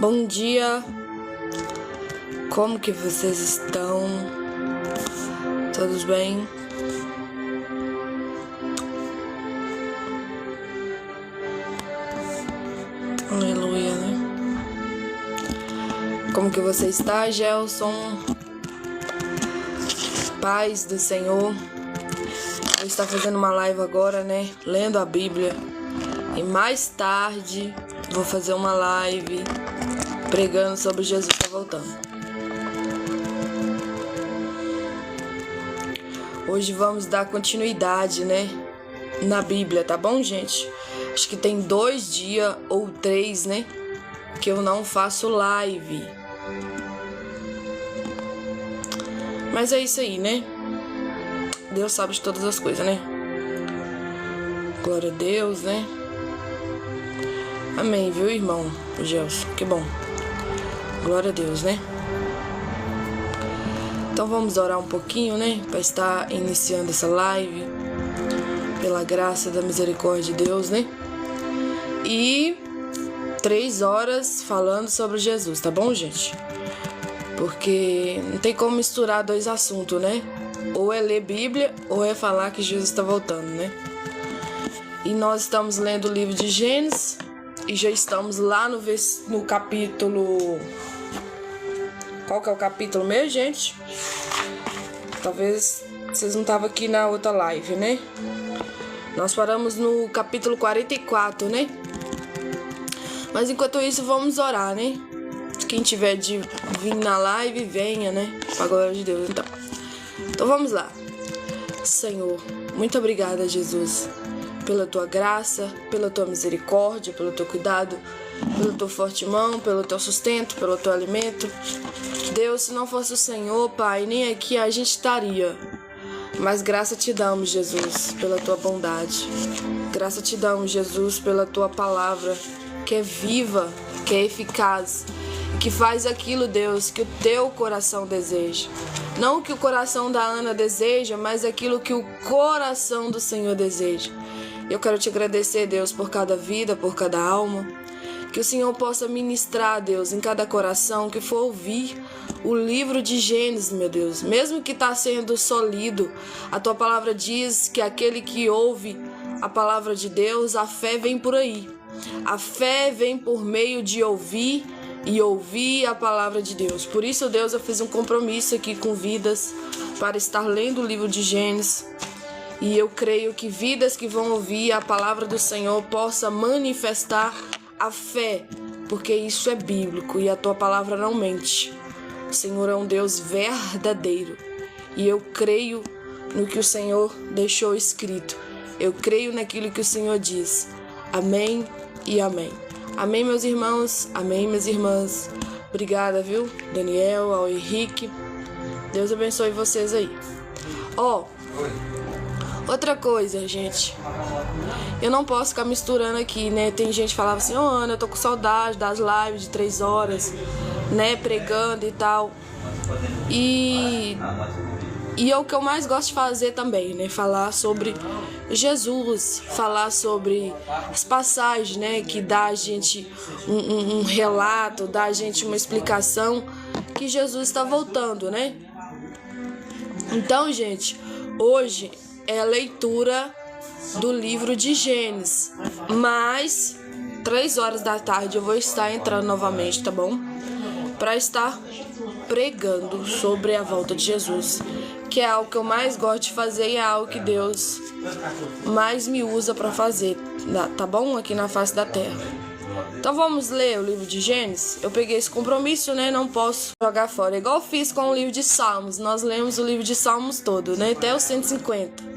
Bom dia, como que vocês estão? Todos bem? Aleluia, né? Como que você está, Gelson? Paz do Senhor. Eu estou fazendo uma live agora, né? Lendo a Bíblia. E mais tarde vou fazer uma live pregando sobre Jesus está voltando. Hoje vamos dar continuidade, né? Na Bíblia, tá bom, gente? Acho que tem 2 dias ou 3, né? Que eu não faço live. Mas é isso aí, né? Deus sabe de todas as coisas, né? Glória a Deus, né? Amém, viu, irmão Gelson? Que bom. Glória a Deus, né? Então vamos orar um pouquinho, né? Para estar iniciando essa live. Pela graça da misericórdia de Deus, né? E 3 horas falando sobre Jesus, tá bom, gente? Porque não tem como misturar 2 assuntos, né? Ou é ler Bíblia, ou é falar que Jesus está voltando, né? E nós estamos lendo o livro de Gênesis e já estamos lá no capítulo... Qual que é o capítulo mesmo, gente? Talvez vocês não estavam aqui na outra live, né? Nós paramos no capítulo 44, né? Mas enquanto isso, vamos orar, né? Quem tiver de vir na live, venha, né? Para a glória de Deus, então. Então vamos lá. Senhor, muito obrigada, Jesus, pela tua graça, pela tua misericórdia, pelo teu cuidado, pela tua forte mão, pelo teu sustento, pelo teu alimento. Deus, se não fosse o Senhor, Pai, nem aqui a gente estaria. Mas graça te damos, Jesus, pela tua bondade. Graça te damos, Jesus, pela tua palavra, que é viva, que é eficaz, que faz aquilo, Deus, que o teu coração deseja. Não o que o coração da Ana deseja, mas aquilo que o coração do Senhor deseja. Eu quero te agradecer, Deus, por cada vida, por cada alma. Que o Senhor possa ministrar, Deus, em cada coração que for ouvir o livro de Gênesis, meu Deus. Mesmo que está sendo só lido, a tua palavra diz que aquele que ouve a palavra de Deus, a fé vem por aí. A fé vem por meio de ouvir e ouvir a palavra de Deus. Por isso, Deus, eu fiz um compromisso aqui com vidas para estar lendo o livro de Gênesis. E eu creio que vidas que vão ouvir a palavra do Senhor possa manifestar a fé, porque isso é bíblico e a tua palavra não mente. O Senhor é um Deus verdadeiro e eu creio no que o Senhor deixou escrito. Eu creio naquilo que o Senhor diz. Amém e amém. Amém, meus irmãos. Amém, minhas irmãs. Obrigada, viu? Daniel, ao Henrique. Deus abençoe vocês aí. Outra coisa, gente. Eu não posso ficar misturando aqui, né? Tem gente que falava assim, Ana, eu tô com saudade das lives de 3 horas, né? Pregando e tal. E é o que eu mais gosto de fazer também, né? Falar sobre Jesus, falar sobre as passagens, né? Que dá a gente um relato, dá a gente uma explicação que Jesus está voltando, né? Então, gente, hoje é a leitura do livro de Gênesis, mas 3 horas da tarde eu vou estar entrando novamente, tá bom? Para estar pregando sobre a volta de Jesus, que é algo que eu mais gosto de fazer e é algo que Deus mais me usa para fazer, tá bom? Aqui na face da terra. Então vamos ler o livro de Gênesis. Eu peguei esse compromisso, né? Não posso jogar fora. Igual eu fiz com o livro de Salmos. Nós lemos o livro de Salmos todo, né? Até os 150.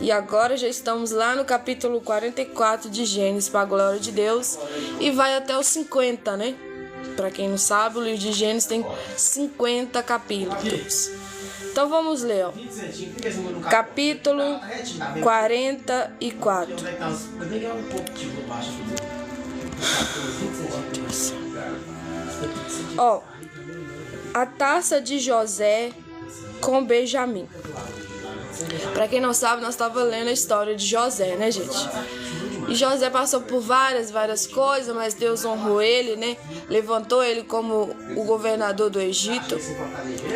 E agora já estamos lá no capítulo 44 de Gênesis, para a glória de Deus. E vai até os 50, né? Para quem não sabe, o livro de Gênesis tem 50 capítulos. Então vamos ler, ó. Capítulo 44. Ó, a taça de José com Benjamim. Pra quem não sabe, nós estávamos lendo a história de José, né, gente? E José passou por várias coisas, mas Deus honrou ele, né? Levantou ele como o governador do Egito.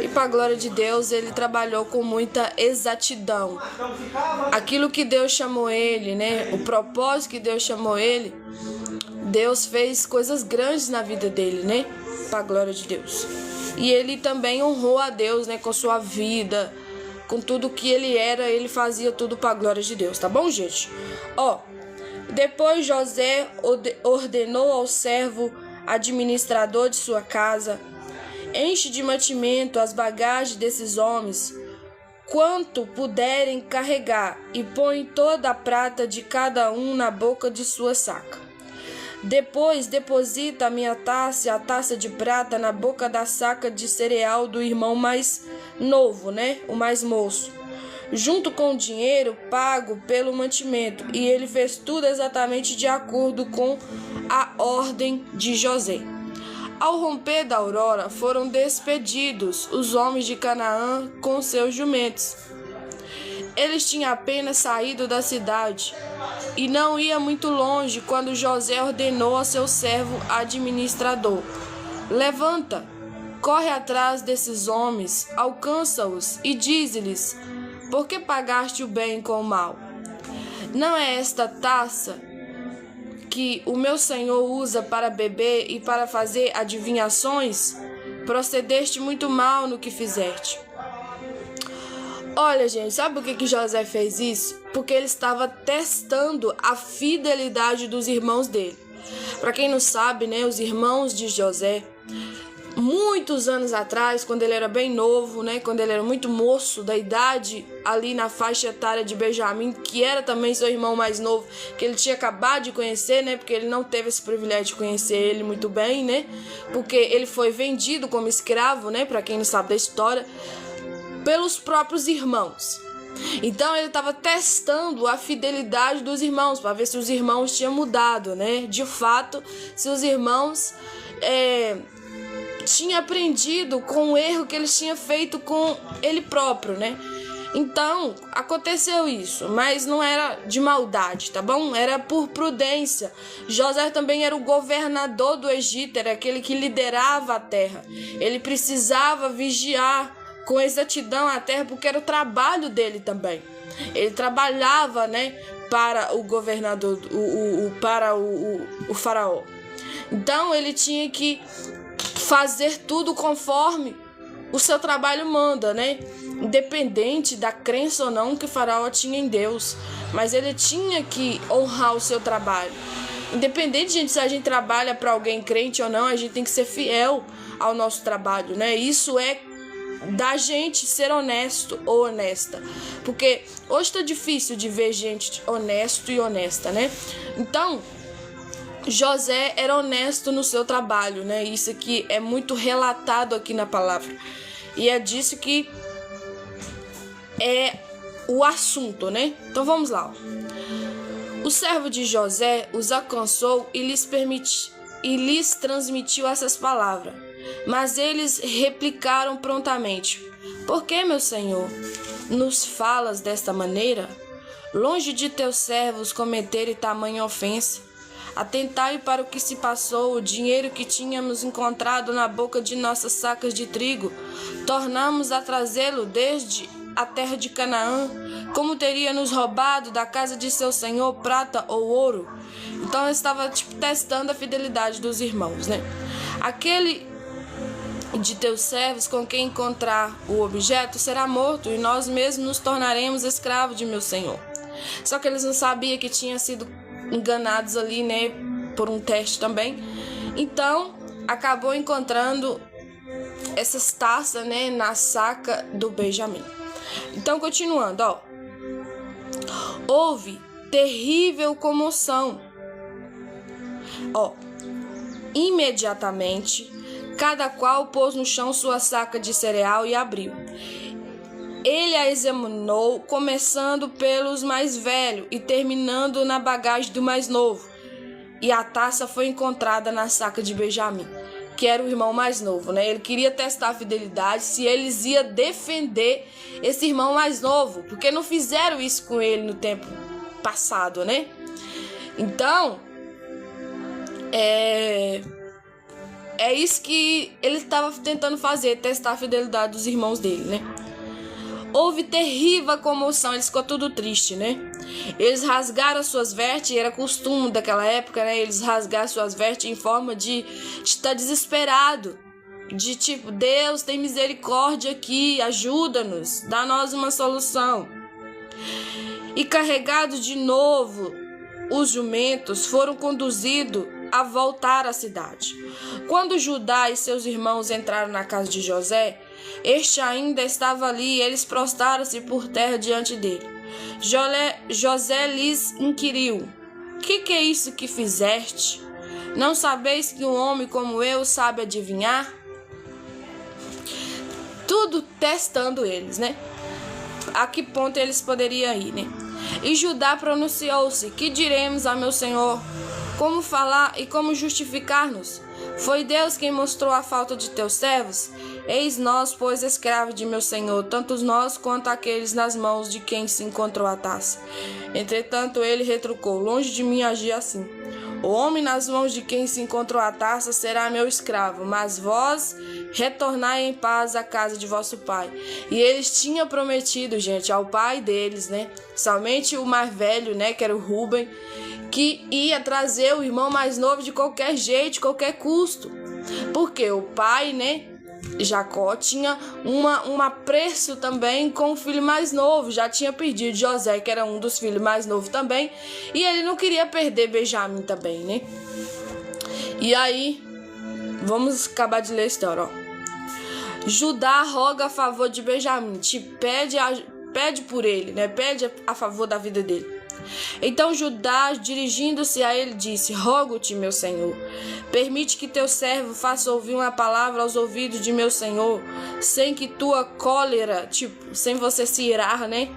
E para a glória de Deus, ele trabalhou com muita exatidão. Aquilo que Deus chamou ele, né? O propósito que Deus chamou ele, Deus fez coisas grandes na vida dele, né? Para a glória de Deus. E ele também honrou a Deus, né? Com sua vida, com tudo que ele era, ele fazia tudo para a glória de Deus, tá bom, gente? Depois José ordenou ao servo administrador de sua casa: enche de mantimento as bagagens desses homens, quanto puderem carregar, e põe toda a prata de cada um na boca de sua saca. Depois deposita a minha taça, a taça de prata, na boca da saca de cereal do irmão mais novo, né? O mais moço, junto com o dinheiro pago pelo mantimento. E ele fez tudo exatamente de acordo com a ordem de José. Ao romper da aurora, foram despedidos os homens de Canaã com seus jumentos. Eles tinham apenas saído da cidade e não ia muito longe quando José ordenou a seu servo administrador: levanta, corre atrás desses homens, alcança-os e dize-lhes: por que pagaste o bem com o mal? Não é esta taça que o meu senhor usa para beber e para fazer adivinhações? Procedeste muito mal no que fizeste. Olha, gente, sabe por que José fez isso? Porque ele estava testando a fidelidade dos irmãos dele. Para quem não sabe, né, os irmãos de José, muitos anos atrás, quando ele era bem novo, né, quando ele era muito moço, da idade ali na faixa etária de Benjamim, que era também seu irmão mais novo, que ele tinha acabado de conhecer, né, porque ele não teve esse privilégio de conhecer ele muito bem, né, porque ele foi vendido como escravo, né, para quem não sabe da história, pelos próprios irmãos. Então ele estava testando a fidelidade dos irmãos para ver se os irmãos tinham mudado, né? De fato, se os irmãos tinham aprendido com o erro que eles tinham feito com ele próprio, né? Então aconteceu isso, mas não era de maldade, tá bom? Era por prudência. José também era o governador do Egito, era aquele que liderava a terra. Ele precisava vigiar com exatidão a terra, porque era o trabalho dele também. Ele trabalhava, né, para o governador, para o faraó. Então ele tinha que fazer tudo conforme o seu trabalho manda, né? Independente da crença ou não que o faraó tinha em Deus, mas ele tinha que honrar o seu trabalho. Independente, gente, se a gente trabalha para alguém crente ou não, a gente tem que ser fiel ao nosso trabalho, né? Isso é da gente ser honesto ou honesta, porque hoje tá difícil de ver gente honesto e honesta, né? Então José era honesto no seu trabalho, né? Isso aqui é muito relatado aqui na palavra, e é disso que é o assunto, né? Então vamos lá. O servo de José os alcançou e lhes transmitiu essas palavras. Mas eles replicaram prontamente: por que, meu senhor, nos falas desta maneira? Longe de teus servos cometerem tamanha ofensa. Atentai para o que se passou, o dinheiro que tínhamos encontrado na boca de nossas sacas de trigo. Tornamos a trazê-lo desde a terra de Canaã, como teria nos roubado da casa de seu senhor prata ou ouro. Então eu estava testando a fidelidade dos irmãos, né? Aquele de teus servos com quem encontrar o objeto será morto, e nós mesmos nos tornaremos escravos de meu senhor. Só que eles não sabiam que tinham sido enganados ali, né, por um teste também. Então acabou encontrando essas taças, né, na saca do Benjamim. Então continuando, houve terrível comoção. Imediatamente cada qual pôs no chão sua saca de cereal e abriu. Ele a examinou, começando pelos mais velhos e terminando na bagagem do mais novo. E a taça foi encontrada na saca de Benjamim, que era o irmão mais novo, né? Ele queria testar a fidelidade, se eles iam defender esse irmão mais novo, porque não fizeram isso com ele no tempo passado, né? Então, é isso que ele estava tentando fazer, testar a fidelidade dos irmãos dele, né? Houve terrível comoção, eles ficou tudo triste, né? Eles rasgaram as suas vestes, era costume daquela época, né? Eles rasgaram suas vestes em forma de estar desesperado. De tipo, Deus, tem misericórdia aqui, ajuda-nos, dá-nos uma solução. E carregados de novo, os jumentos foram conduzidos a voltar à cidade. Quando Judá e seus irmãos entraram na casa de José, este ainda estava ali e eles prostraram-se por terra diante dele. José lhes inquiriu: que é isso que fizeste? Não sabeis que um homem como eu sabe adivinhar? Tudo testando eles, né? A que ponto eles poderiam ir, né? E Judá pronunciou-se: que diremos a meu senhor? Como falar e como justificar-nos? Foi Deus quem mostrou a falta de teus servos? Eis nós, pois, escravos de meu senhor, tanto nós quanto aqueles nas mãos de quem se encontrou a taça. Entretanto, ele retrucou: longe de mim agir assim. O homem nas mãos de quem se encontrou a taça será meu escravo, mas vós retornai em paz à casa de vosso pai. E eles tinham prometido, gente, ao pai deles, né? Somente o mais velho, né, que era o Rúben, que ia trazer o irmão mais novo de qualquer jeito, de qualquer custo. Porque o pai, né, Jacó, tinha um apreço também com o filho mais novo. Já tinha perdido José, que era um dos filhos mais novos também. E ele não queria perder Benjamim também, né? E aí, vamos acabar de ler a história, ó. Judá roga a favor de Benjamim, pede por ele, né? Pede a favor da vida dele. Então Judá, dirigindo-se a ele, disse: rogo-te, meu senhor, permite que teu servo faça ouvir uma palavra aos ouvidos de meu senhor, sem que tua cólera, sem você se irar, né,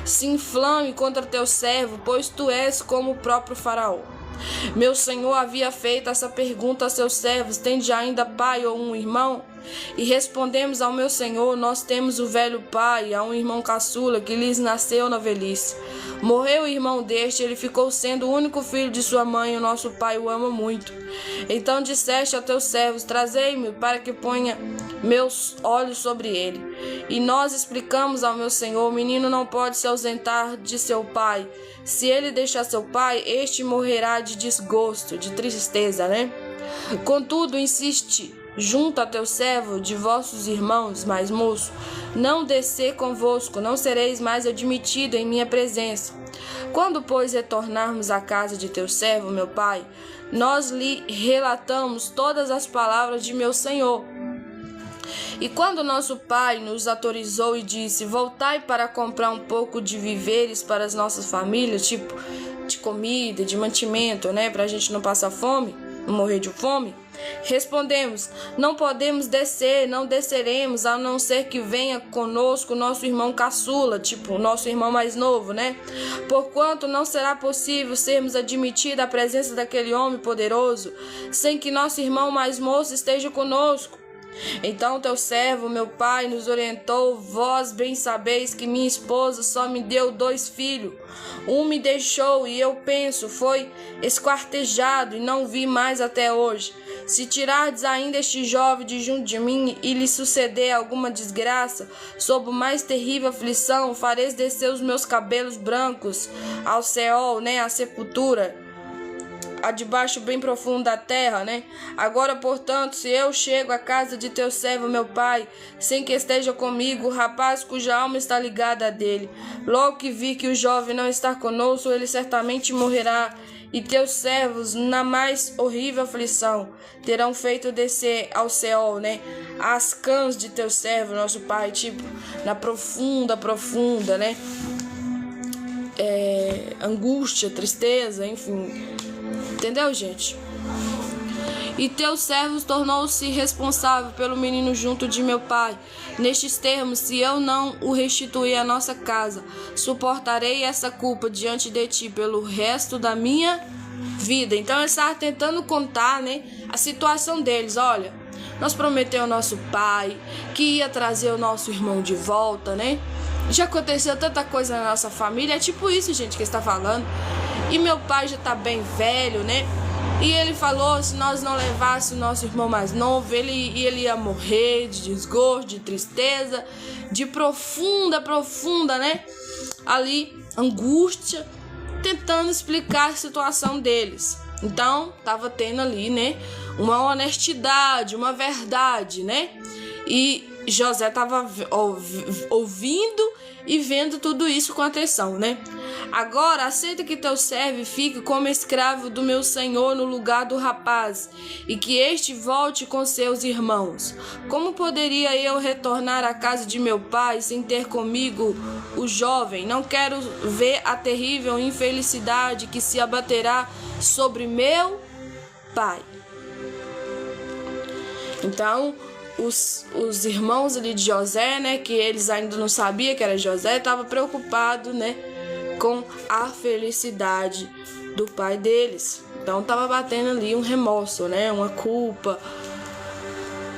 se inflame contra teu servo, pois tu és como o próprio faraó. Meu senhor havia feito essa pergunta a seus servos: tende ainda pai ou um irmão? E respondemos ao meu senhor: nós temos o velho pai, há um irmão caçula que lhes nasceu na velhice. Morreu o irmão deste, ele ficou sendo o único filho de sua mãe, e o nosso pai o ama muito. Então disseste a teus servos: trazei-me para que ponha meus olhos sobre ele. E nós explicamos ao meu senhor: o menino não pode se ausentar de seu pai. Se ele deixar seu pai, este morrerá de desgosto, de tristeza, né? Contudo, insiste junto a teu servo de vossos irmãos mais moço, não descer convosco, não sereis mais admitido em minha presença. Quando, pois, retornarmos à casa de teu servo, meu pai, nós lhe relatamos todas as palavras de meu senhor. E quando nosso pai nos autorizou e disse: voltai para comprar um pouco de víveres para as nossas famílias, tipo de comida, de mantimento, né, para a gente não passar fome, não morrer de fome, respondemos: não podemos descer, não desceremos, a não ser que venha conosco nosso irmão caçula, tipo nosso irmão mais novo, né? Porquanto não será possível sermos admitidos à presença daquele homem poderoso, sem que nosso irmão mais moço esteja conosco. Então teu servo, meu pai, nos orientou: vós bem sabeis que minha esposa só me deu 2 filhos. Um me deixou e eu penso, foi esquartejado e não vi mais até hoje. Se tirardes ainda este jovem de junto de mim e lhe suceder alguma desgraça, sob mais terrível aflição, fareis descer os meus cabelos brancos ao Seol, né, à sepultura, a debaixo bem profundo da terra, né? Agora, portanto, se eu chego à casa de teu servo, meu pai, sem que esteja comigo o rapaz cuja alma está ligada a dele, logo que vi que o jovem não está conosco, ele certamente morrerá, e teus servos, na mais horrível aflição, terão feito descer ao Seol, né, as cãs de teu servo, nosso pai, tipo, na profunda, né, angústia, tristeza, enfim. Entendeu, gente? E teus servos tornou-se responsável pelo menino junto de meu pai. Nestes termos, se eu não o restituir à nossa casa, suportarei essa culpa diante de ti pelo resto da minha vida. Então, ele estava tentando contar, né, a situação deles. Olha, nós prometemos ao nosso pai que ia trazer o nosso irmão de volta, né? Já aconteceu tanta coisa na nossa família. É tipo isso, gente, que está falando. e meu pai já tá bem velho, né? E ele falou, se nós não levássemos o nosso irmão mais novo, ele ia morrer de desgosto, de tristeza, de profunda, né? Ali, angústia, tentando explicar a situação deles. Então, tava tendo ali, né? Uma honestidade, uma verdade, né? E José tava ouvindo e vendo tudo isso com atenção, né? Agora, aceita que teu servo fique como escravo do meu senhor no lugar do rapaz, e que este volte com seus irmãos. Como poderia eu retornar à casa de meu pai sem ter comigo o jovem? Não quero ver a terrível infelicidade que se abaterá sobre meu pai. Então, os irmãos ali de José, né, que eles ainda não sabiam que era José, estavam preocupados, né, com a felicidade do pai deles. Então estava batendo ali um remorso, né, uma culpa,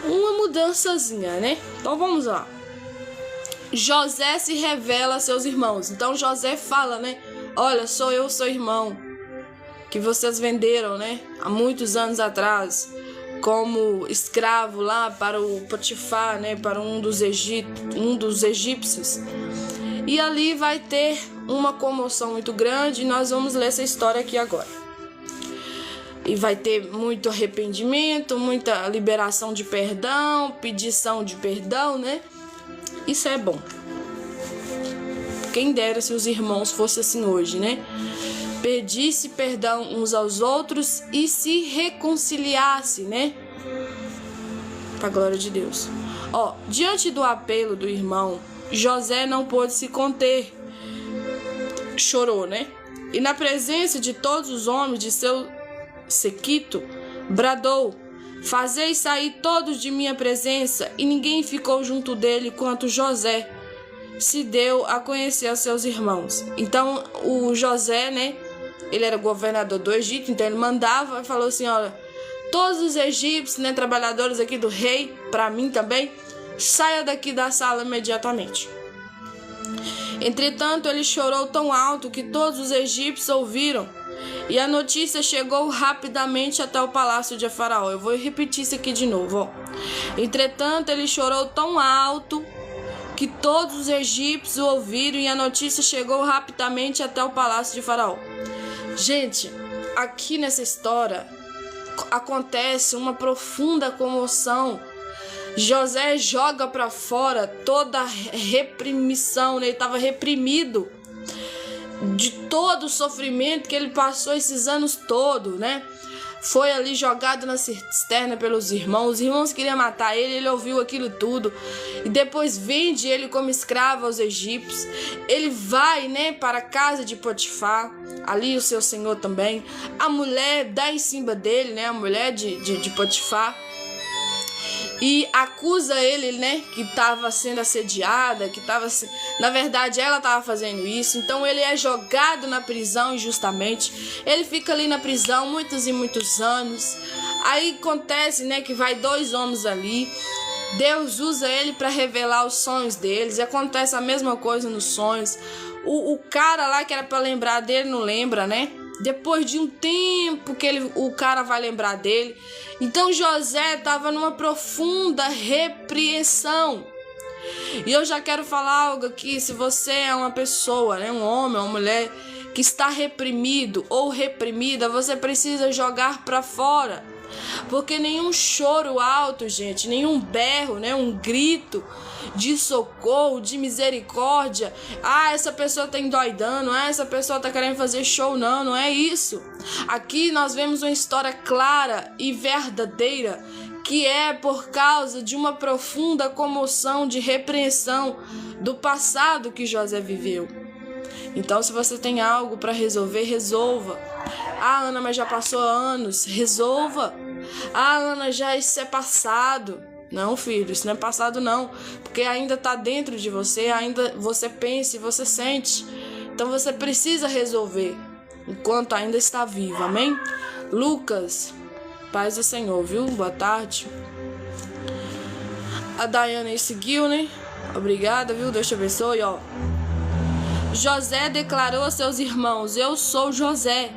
uma mudançazinha, né? Então vamos lá. José se revela a seus irmãos. Então José fala, né, olha, sou eu, seu irmão, que vocês venderam, né, há muitos anos atrás, como escravo lá para o Potifar, né, para um dos egípcios. E ali vai ter uma comoção muito grande, e nós vamos ler essa história aqui agora. E vai ter muito arrependimento, muita liberação de perdão, pedição de perdão, né? Isso é bom. Quem dera se os irmãos fossem assim hoje, né? Pedisse perdão uns aos outros e se reconciliasse, né? Para a glória de Deus. Ó, diante do apelo do irmão, José não pôde se conter. Chorou, né? E na presença de todos os homens de seu séquito, bradou: fazei sair todos de minha presença. E ninguém ficou junto dele quanto José se deu a conhecer a seus irmãos. Então o José, né, ele era governador do Egito, então ele mandava e falou assim: olha, todos os egípcios, né, trabalhadores aqui do rei, para mim também, saia daqui da sala imediatamente. Entretanto, ele chorou tão alto que todos os egípcios ouviram, e a notícia chegou rapidamente até o palácio de Faraó. Eu vou repetir isso aqui de novo, ó. Entretanto, ele chorou tão alto que todos os egípcios o ouviram, e a notícia chegou rapidamente até o palácio de Faraó. Gente, aqui nessa história acontece uma profunda comoção. José joga para fora toda a reprimição, né? Ele estava reprimido de todo o sofrimento que ele passou esses anos todos, né? Foi ali jogado na cisterna pelos irmãos. Os irmãos queriam matar ele, ele ouviu aquilo tudo. E depois vende ele como escravo aos egípcios. Ele vai, né, para a casa de Potifar, ali o seu senhor também. A mulher dá em cima dele, né, a mulher de Potifar. E acusa ele, né, que estava sendo assediada, que estava... Na verdade, ela estava fazendo isso. Então, ele é jogado na prisão injustamente. Ele fica ali na prisão muitos e muitos anos. Aí acontece, né, que vai 2 homens ali. Deus usa ele para revelar os sonhos deles. E acontece a mesma coisa nos sonhos. O cara lá que era para lembrar dele não lembra, né? Depois de um tempo que o cara vai lembrar dele. Então José estava numa profunda repreensão. E eu já quero falar algo aqui. Se você é uma pessoa, né, um homem ou uma mulher que está reprimido ou reprimida, você precisa jogar para fora. Porque nenhum choro alto, gente, nenhum berro, né, um grito de socorro, de misericórdia, essa pessoa tá endoidando, essa pessoa tá querendo fazer show, não é isso. Aqui nós vemos uma história clara e verdadeira, que é por causa de uma profunda comoção de repreensão do passado que José viveu. Então, se você tem algo para resolver, resolva. Ana, mas já passou anos. Resolva. Ana, já isso é passado. Não, filho, isso não é passado não. Porque ainda está dentro de você, ainda você pensa e você sente. Então, você precisa resolver enquanto ainda está vivo, amém? Lucas, paz do Senhor, viu? Boa tarde. A Daiane aí seguiu, né? Obrigada, viu? Deus te abençoe, ó. José declarou a seus irmãos: eu sou José.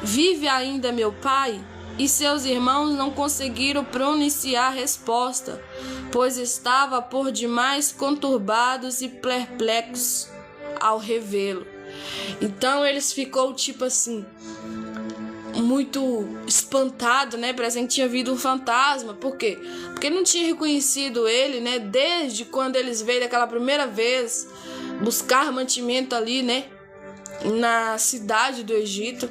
Vive ainda meu pai? E seus irmãos não conseguiram pronunciar resposta, pois estava por demais conturbados e perplexos ao revê-lo. Então eles ficou tipo assim, muito espantado, né? Parece que tinha vindo um fantasma. Por quê? Porque não tinha reconhecido ele, né? Desde quando eles veio daquela primeira vez buscar mantimento ali, né? Na cidade do Egito.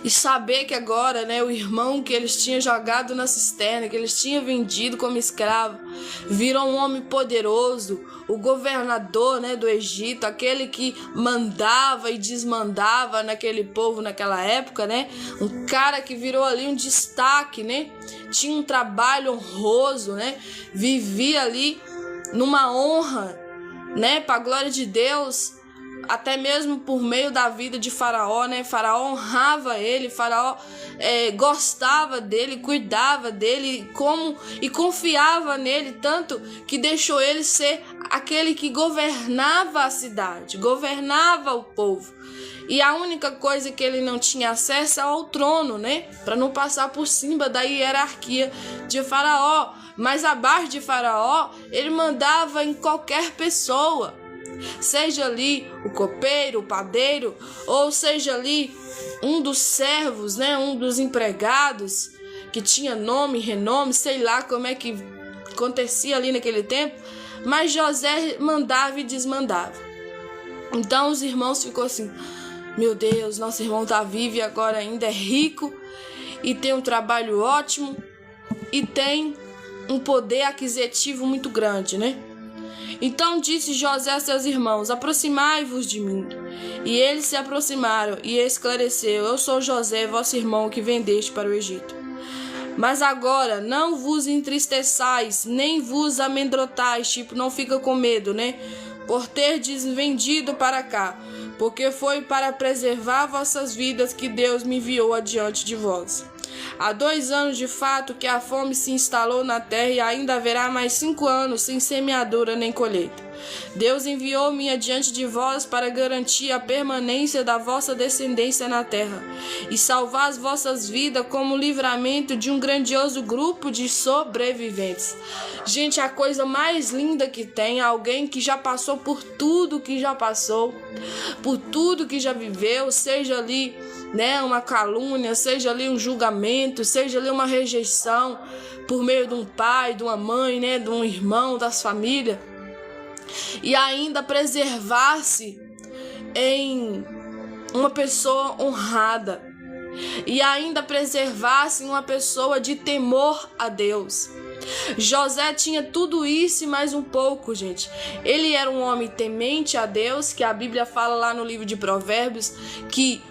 E saber que agora, né, o irmão que eles tinham jogado na cisterna, que eles tinham vendido como escravo, virou um homem poderoso, o governador, né, do Egito, aquele que mandava e desmandava naquele povo naquela época, né? Um cara que virou ali um destaque, né? Tinha um trabalho honroso, né? Vivia ali numa honra, né, para a glória de Deus. Até mesmo por meio da vida de Faraó, né? Faraó honrava ele, Faraó gostava dele, cuidava dele e confiava nele, tanto que deixou ele ser aquele que governava a cidade, governava o povo. E a única coisa que ele não tinha acesso é ao trono, né? Para não passar por cima da hierarquia de Faraó. Mas abaixo de Faraó, ele mandava em qualquer pessoa. Seja ali o copeiro, o padeiro, ou seja ali um dos servos, né, um dos empregados que tinha nome, renome, sei lá como é que acontecia ali naquele tempo, mas José mandava e desmandava. Então os irmãos ficou assim: meu Deus, nosso irmão está vivo e agora ainda é rico e tem um trabalho ótimo e tem um poder aquisitivo muito grande, né? Então disse José a seus irmãos: aproximai-vos de mim. E eles se aproximaram e esclareceu: eu sou José, vosso irmão, que vendeste para o Egito. Mas agora não vos entristeçais, nem vos amedrontais, tipo, não fica com medo, né? Por terdes vendido para cá, porque foi para preservar vossas vidas que Deus me enviou adiante de vós. Há 2 anos de fato que a fome se instalou na terra e ainda haverá mais 5 anos sem semeadura nem colheita. Deus enviou-me adiante de vós para garantir a permanência da vossa descendência na terra e salvar as vossas vidas como livramento de um grandioso grupo de sobreviventes. Gente, a coisa mais linda que tem é alguém que já passou por tudo que já passou, por tudo que já viveu, seja ali, né, uma calúnia, seja ali um julgamento, seja ali uma rejeição por meio de um pai, de uma mãe, né, de um irmão, das famílias, e ainda preservar-se em uma pessoa honrada, e ainda preservar-se em uma pessoa de temor a Deus. José tinha tudo isso e mais um pouco, gente. Ele era um homem temente a Deus, que a Bíblia fala lá no livro de Provérbios que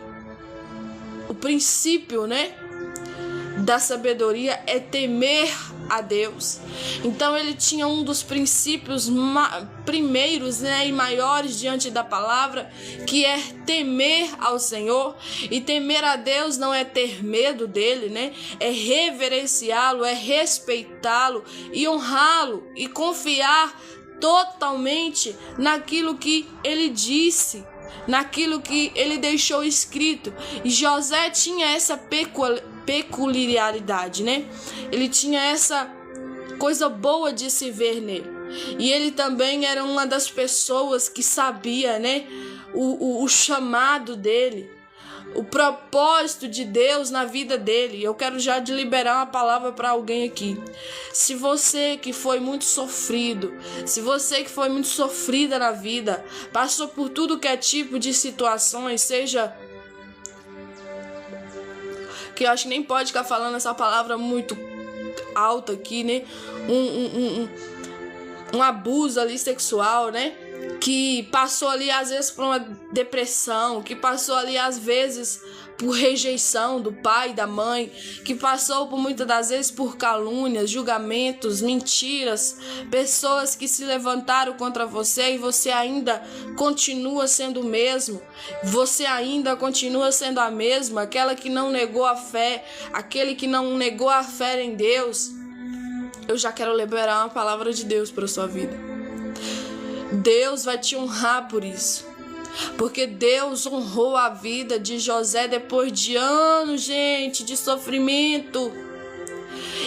o princípio, né, da sabedoria é temer a Deus. Então ele tinha um dos princípios primeiros, né, e maiores diante da palavra, que é temer ao Senhor. E temer a Deus não é ter medo dele, né? É reverenciá-lo, é respeitá-lo e honrá-lo e confiar totalmente naquilo que ele disse, naquilo que ele deixou escrito. E José tinha essa peculiaridade, né? Ele tinha essa coisa boa de se ver nele. E ele também era uma das pessoas que sabia, né, o chamado dele, o propósito de Deus na vida dele. Eu quero já liberar uma palavra para alguém aqui. Se você que foi muito sofrido, se você que foi muito sofrida na vida, passou por tudo que é tipo de situações, seja, que eu acho que nem pode ficar falando essa palavra muito alta aqui, né? Um abuso ali sexual, né? Que passou ali às vezes por uma depressão, que passou ali às vezes por rejeição do pai, da mãe, que passou por muitas das vezes por calúnias, julgamentos, mentiras, pessoas que se levantaram contra você e você ainda continua sendo o mesmo, você ainda continua sendo a mesma, aquela que não negou a fé, aquele que não negou a fé em Deus. Eu já quero liberar uma palavra de Deus para a sua vida. Deus vai te honrar por isso. Porque Deus honrou a vida de José depois de anos, gente, de sofrimento.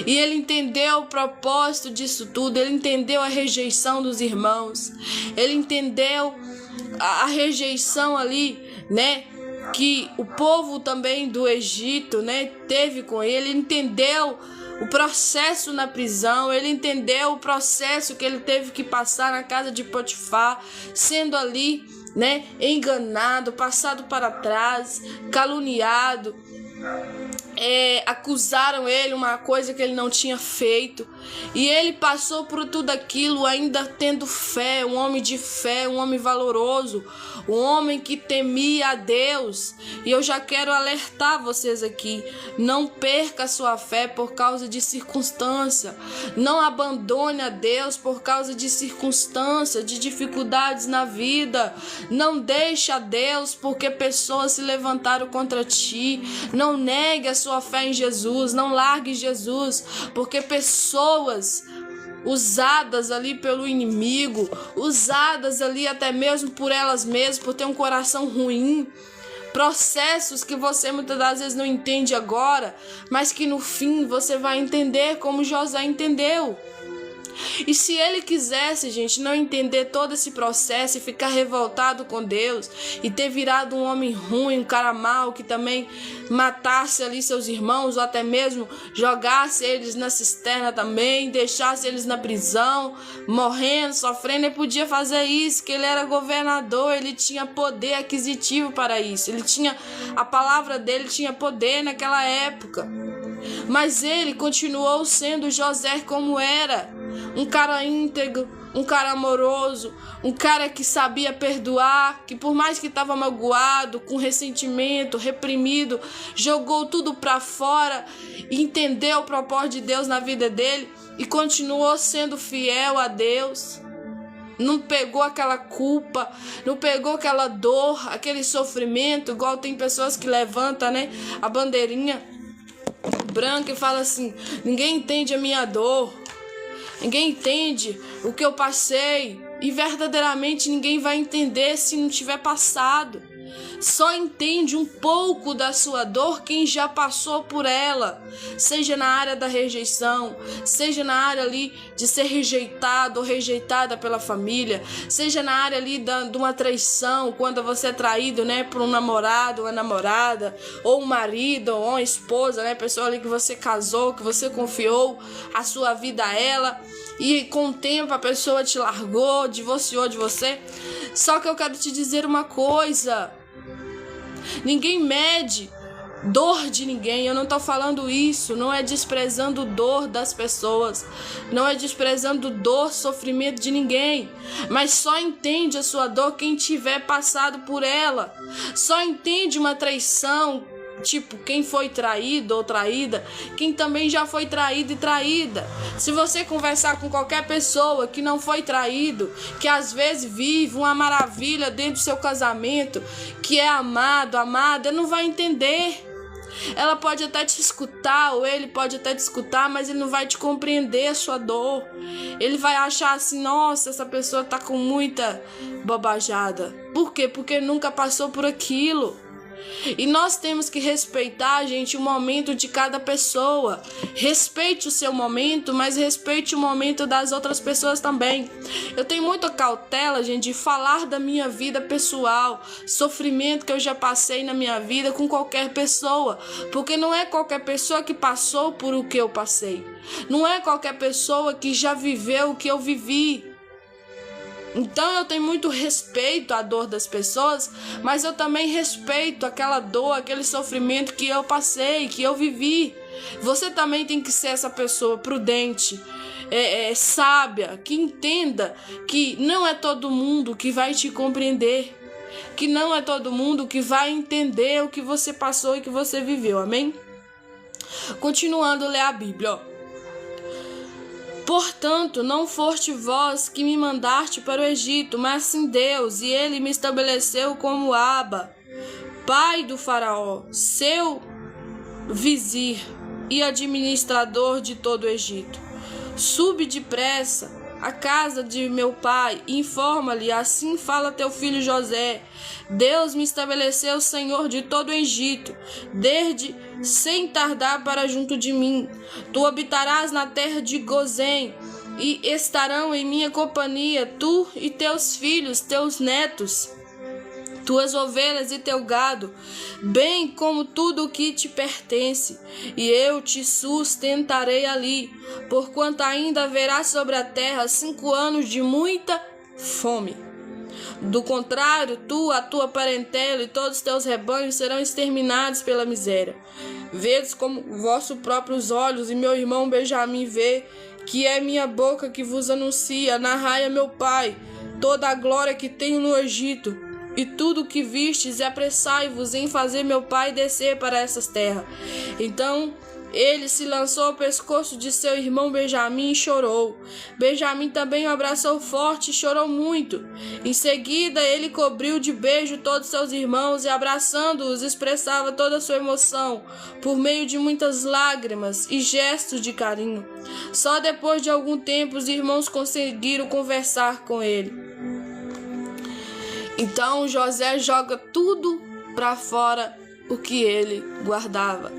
E ele entendeu o propósito disso tudo, ele entendeu a rejeição dos irmãos, ele entendeu a rejeição ali, né, que o povo também do Egito, né, teve com ele. Ele entendeu o processo na prisão, ele entendeu o processo que ele teve que passar na casa de Potifar, sendo ali, né, enganado, passado para trás, caluniado. Acusaram ele uma coisa que ele não tinha feito, e ele passou por tudo aquilo ainda tendo fé, um homem de fé, um homem valoroso, um homem que temia a Deus. E eu já quero alertar vocês aqui: não perca a sua fé por causa de circunstância, não abandone a Deus por causa de circunstância, de dificuldades na vida, não deixe a Deus porque pessoas se levantaram contra ti, não negue a sua fé em Jesus, não largue Jesus, porque pessoas usadas ali pelo inimigo, usadas ali até mesmo por elas mesmas, por ter um coração ruim, processos que você muitas das vezes não entende agora, mas que no fim você vai entender como José entendeu. E se ele quisesse, gente, não entender todo esse processo e ficar revoltado com Deus e ter virado um homem ruim, um cara mau, que também matasse ali seus irmãos, ou até mesmo jogasse eles na cisterna também, deixasse eles na prisão, morrendo, sofrendo, ele podia fazer isso, que ele era governador, ele tinha poder aquisitivo para isso, ele tinha, a palavra dele tinha poder naquela época. Mas ele continuou sendo José como era, um cara íntegro, um cara amoroso, um cara que sabia perdoar, que por mais que estava magoado, com ressentimento, reprimido, jogou tudo para fora, entendeu o propósito de Deus na vida dele e continuou sendo fiel a Deus. Não pegou aquela culpa, não pegou aquela dor, aquele sofrimento, igual tem pessoas que levantam, né, a bandeirinha branca e fala assim: ninguém entende a minha dor, ninguém entende o que eu passei. E verdadeiramente ninguém vai entender se não tiver passado. Só entende um pouco da sua dor quem já passou por ela, seja na área da rejeição, seja na área ali de ser rejeitado ou rejeitada pela família, seja na área ali de uma traição, quando você é traído, né, por um namorado, uma namorada, ou um marido, ou uma esposa, né, pessoa ali que você casou, que você confiou a sua vida a ela, e com o tempo a pessoa te largou, divorciou de você. Só que eu quero te dizer uma coisa: ninguém mede dor de ninguém. Eu não estou falando isso, não é desprezando dor das pessoas, não é desprezando dor, sofrimento de ninguém, mas só entende a sua dor quem tiver passado por ela. Só entende uma traição, tipo, quem foi traído ou traída, quem também já foi traído e traída. Se você conversar com qualquer pessoa que não foi traído, que às vezes vive uma maravilha dentro do seu casamento, que é amado, amada, não vai entender. Ela pode até te escutar, ou ele pode até te escutar, mas ele não vai te compreender a sua dor. Ele vai achar assim: nossa, essa pessoa tá com muita bobajada. Por quê? Porque nunca passou por aquilo. E nós temos que respeitar, gente, o momento de cada pessoa. Respeite o seu momento, mas respeite o momento das outras pessoas também. Eu tenho muita cautela, gente, de falar da minha vida pessoal, sofrimento que eu já passei na minha vida com qualquer pessoa, porque não é qualquer pessoa que passou por o que eu passei. Não é qualquer pessoa que já viveu o que eu vivi. Então eu tenho muito respeito à dor das pessoas, mas eu também respeito aquela dor, aquele sofrimento que eu passei, que eu vivi. Você também tem que ser essa pessoa prudente, sábia, que entenda que não é todo mundo que vai te compreender, que não é todo mundo que vai entender o que você passou e que você viveu, amém? Continuando a ler a Bíblia, ó. Portanto, não foste vós que me mandaste para o Egito, mas sim Deus, e ele me estabeleceu como Aba, pai do faraó, seu vizir e administrador de todo o Egito. Sube depressa, à casa de meu pai e informa-lhe, assim fala teu filho José, Deus me estabeleceu senhor de todo o Egito, desde sem tardar para junto de mim. Tu habitarás na terra de Gozém, e estarão em minha companhia tu e teus filhos, teus netos, tuas ovelhas e teu gado, bem como tudo o que te pertence, e eu te sustentarei ali, porquanto ainda haverá sobre a terra 5 anos de muita fome. Do contrário, tu, a tua parentela e todos os teus rebanhos serão exterminados pela miséria. Vedes como vossos próprios olhos, e meu irmão Benjamim vê, que é minha boca que vos anuncia, narrai a meu pai toda a glória que tenho no Egito, e tudo o que vistes, e apressai-vos em fazer meu pai descer para essas terras. Então ele se lançou ao pescoço de seu irmão Benjamim e chorou. Benjamim também o abraçou forte e chorou muito. Em seguida ele cobriu de beijo todos seus irmãos e, abraçando-os, expressava toda a sua emoção por meio de muitas lágrimas e gestos de carinho. Só depois de algum tempo os irmãos conseguiram conversar com ele. Então José joga tudo para fora o que ele guardava.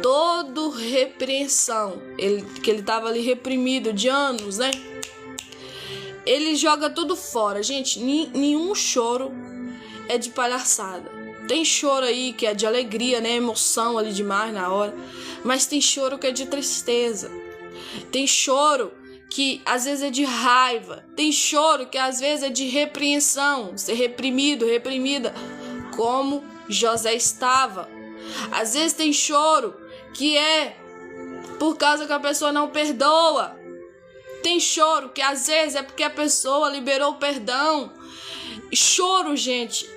Toda repreensão, que ele estava ali reprimido de anos, né? Ele joga tudo fora. Gente, nenhum choro é de palhaçada. Tem choro aí que é de alegria, né? Emoção ali demais na hora. Mas tem choro que é de tristeza. Tem choro que às vezes é de raiva. Tem choro que às vezes é de repreensão. Ser reprimido, reprimida, como José estava. Às vezes tem choro que é por causa que a pessoa não perdoa. Tem choro que às vezes é porque a pessoa liberou o perdão. Choro, gente,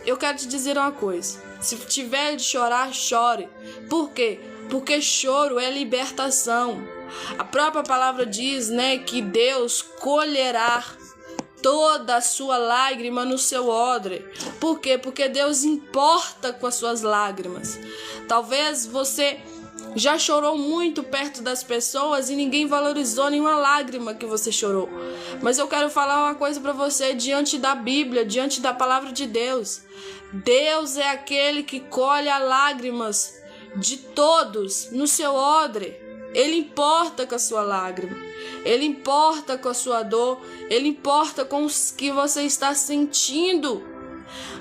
eu quero te dizer uma coisa. Se tiver de chorar, chore. Por quê? Porque choro é libertação. A própria palavra diz, né, que Deus colherá toda a sua lágrima no seu odre. Por quê? Porque Deus importa com as suas lágrimas. Talvez você já chorou muito perto das pessoas e ninguém valorizou nenhuma lágrima que você chorou. Mas eu quero falar uma coisa para você diante da Bíblia, diante da palavra de Deus. Deus é aquele que colhe as lágrimas de todos no seu odre. Ele importa com a sua lágrima. Ele importa com a sua dor. Ele importa com o que você está sentindo.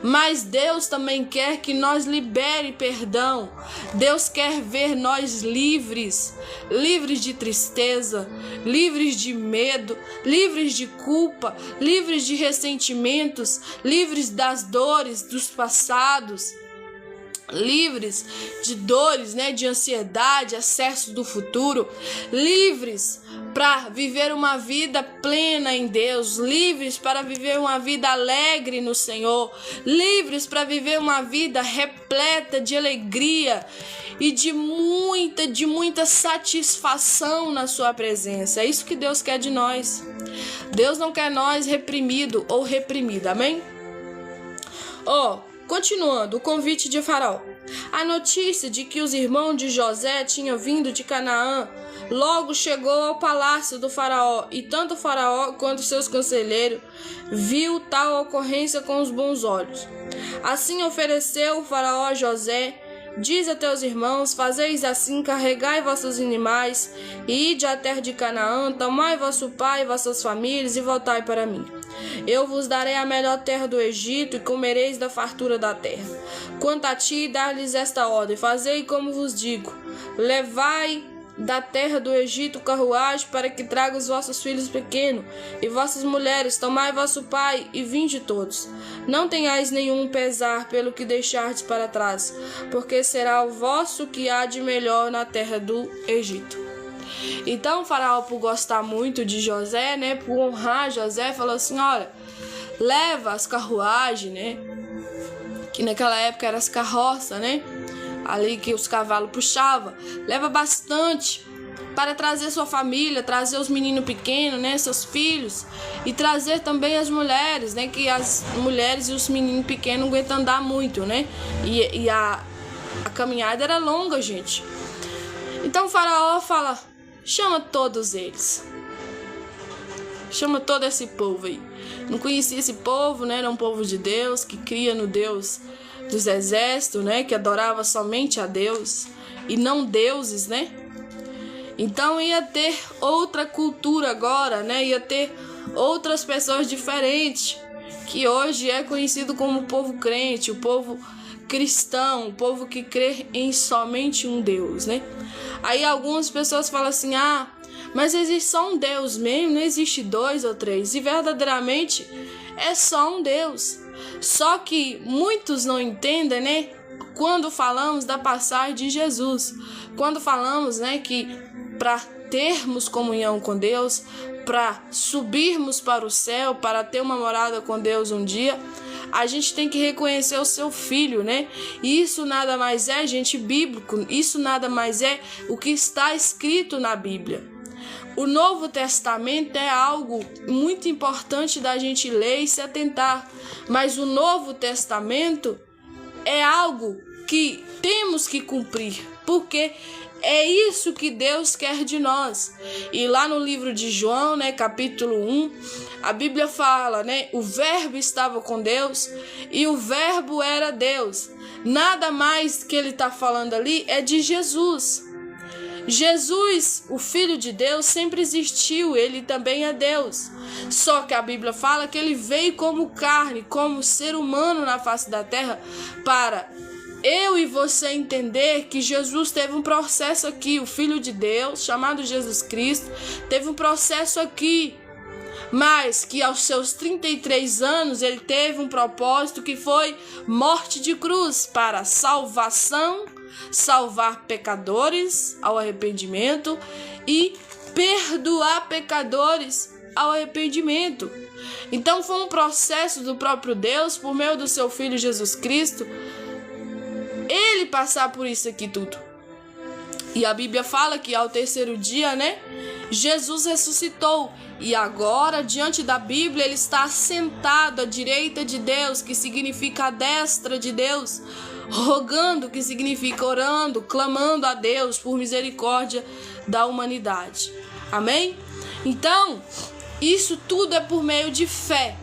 Mas Deus também quer que nós libere perdão. Deus quer ver nós livres. Livres de tristeza, livres de medo, livres de culpa, livres de ressentimentos, livres das dores dos passados, livres de dores, né, de ansiedade, excesso do futuro, livres para viver uma vida plena em Deus, livres para viver uma vida alegre no Senhor, livres para viver uma vida repleta de alegria e de muita satisfação na sua presença. É isso que Deus quer de nós. Deus não quer nós reprimido ou reprimida, amém? Continuando, o convite de Faraó. A notícia de que os irmãos de José tinham vindo de Canaã logo chegou ao palácio do Faraó, e tanto o Faraó quanto seus conselheiros viu tal ocorrência com os bons olhos. Assim ofereceu o Faraó a José: diz a teus irmãos, fazeis assim, carregai vossos animais, e ide à terra de Canaã, tomai vosso pai e vossas famílias, e voltai para mim. Eu vos darei a melhor terra do Egito, e comereis da fartura da terra. Quanto a ti, dar-lhes esta ordem: fazei como vos digo. Levai da terra do Egito carruagem, para que traga os vossos filhos pequenos, e vossas mulheres, tomai vosso pai, e vinde todos. Não tenhais nenhum pesar pelo que deixardes para trás, porque será o vosso que há de melhor na terra do Egito. Então o Faraó, por gostar muito de José, né, por honrar José, falou assim: olha, leva as carruagens, né, que naquela época eram as carroças, né, ali que os cavalos puxavam, leva bastante para trazer sua família, trazer os meninos pequenos, né, seus filhos, e trazer também as mulheres, né, que as mulheres e os meninos pequenos não aguentam andar muito, né, e a caminhada era longa, gente. Então o Faraó fala: chama todos eles. Chama todo esse povo aí. Não conhecia esse povo, né? Era um povo de Deus, que cria no Deus dos exércitos, né? Que adorava somente a Deus e não deuses, né? Então ia ter outra cultura agora, né? Ia ter outras pessoas diferentes, que hoje é conhecido como o povo crente, o povo cristão, o povo que crê em somente um Deus, né? Aí algumas pessoas falam assim, mas existe só um Deus mesmo, não existe 2 ou 3, e verdadeiramente é só um Deus. Só que muitos não entendem, né? Quando falamos da passagem de Jesus, quando falamos, né, que para termos comunhão com Deus, para subirmos para o céu, para ter uma morada com Deus um dia, a gente tem que reconhecer o seu filho, né? E isso nada mais é, gente, bíblico, isso nada mais é o que está escrito na Bíblia. O Novo Testamento é algo muito importante da gente ler e se atentar, mas o Novo Testamento é algo que temos que cumprir, porque é isso que Deus quer de nós. E lá no livro de João, né, capítulo 1, a Bíblia fala, né, o verbo estava com Deus e o verbo era Deus. Nada mais que ele está falando ali é de Jesus. Jesus, o Filho de Deus, sempre existiu, ele também é Deus. Só que a Bíblia fala que ele veio como carne, como ser humano na face da terra, para eu e você entender que Jesus teve um processo aqui, o Filho de Deus, chamado Jesus Cristo, teve um processo aqui, mas que aos seus 33 anos ele teve um propósito que foi morte de cruz para salvação, salvar pecadores ao arrependimento e perdoar pecadores ao arrependimento. Então foi um processo do próprio Deus, por meio do seu Filho Jesus Cristo, ele passar por isso aqui tudo. E a Bíblia fala que ao 3º dia, né, Jesus ressuscitou. E agora, diante da Bíblia, ele está sentado à direita de Deus, que significa a destra de Deus, rogando, que significa orando, clamando a Deus por misericórdia da humanidade. Amém? Então, isso tudo é por meio de fé.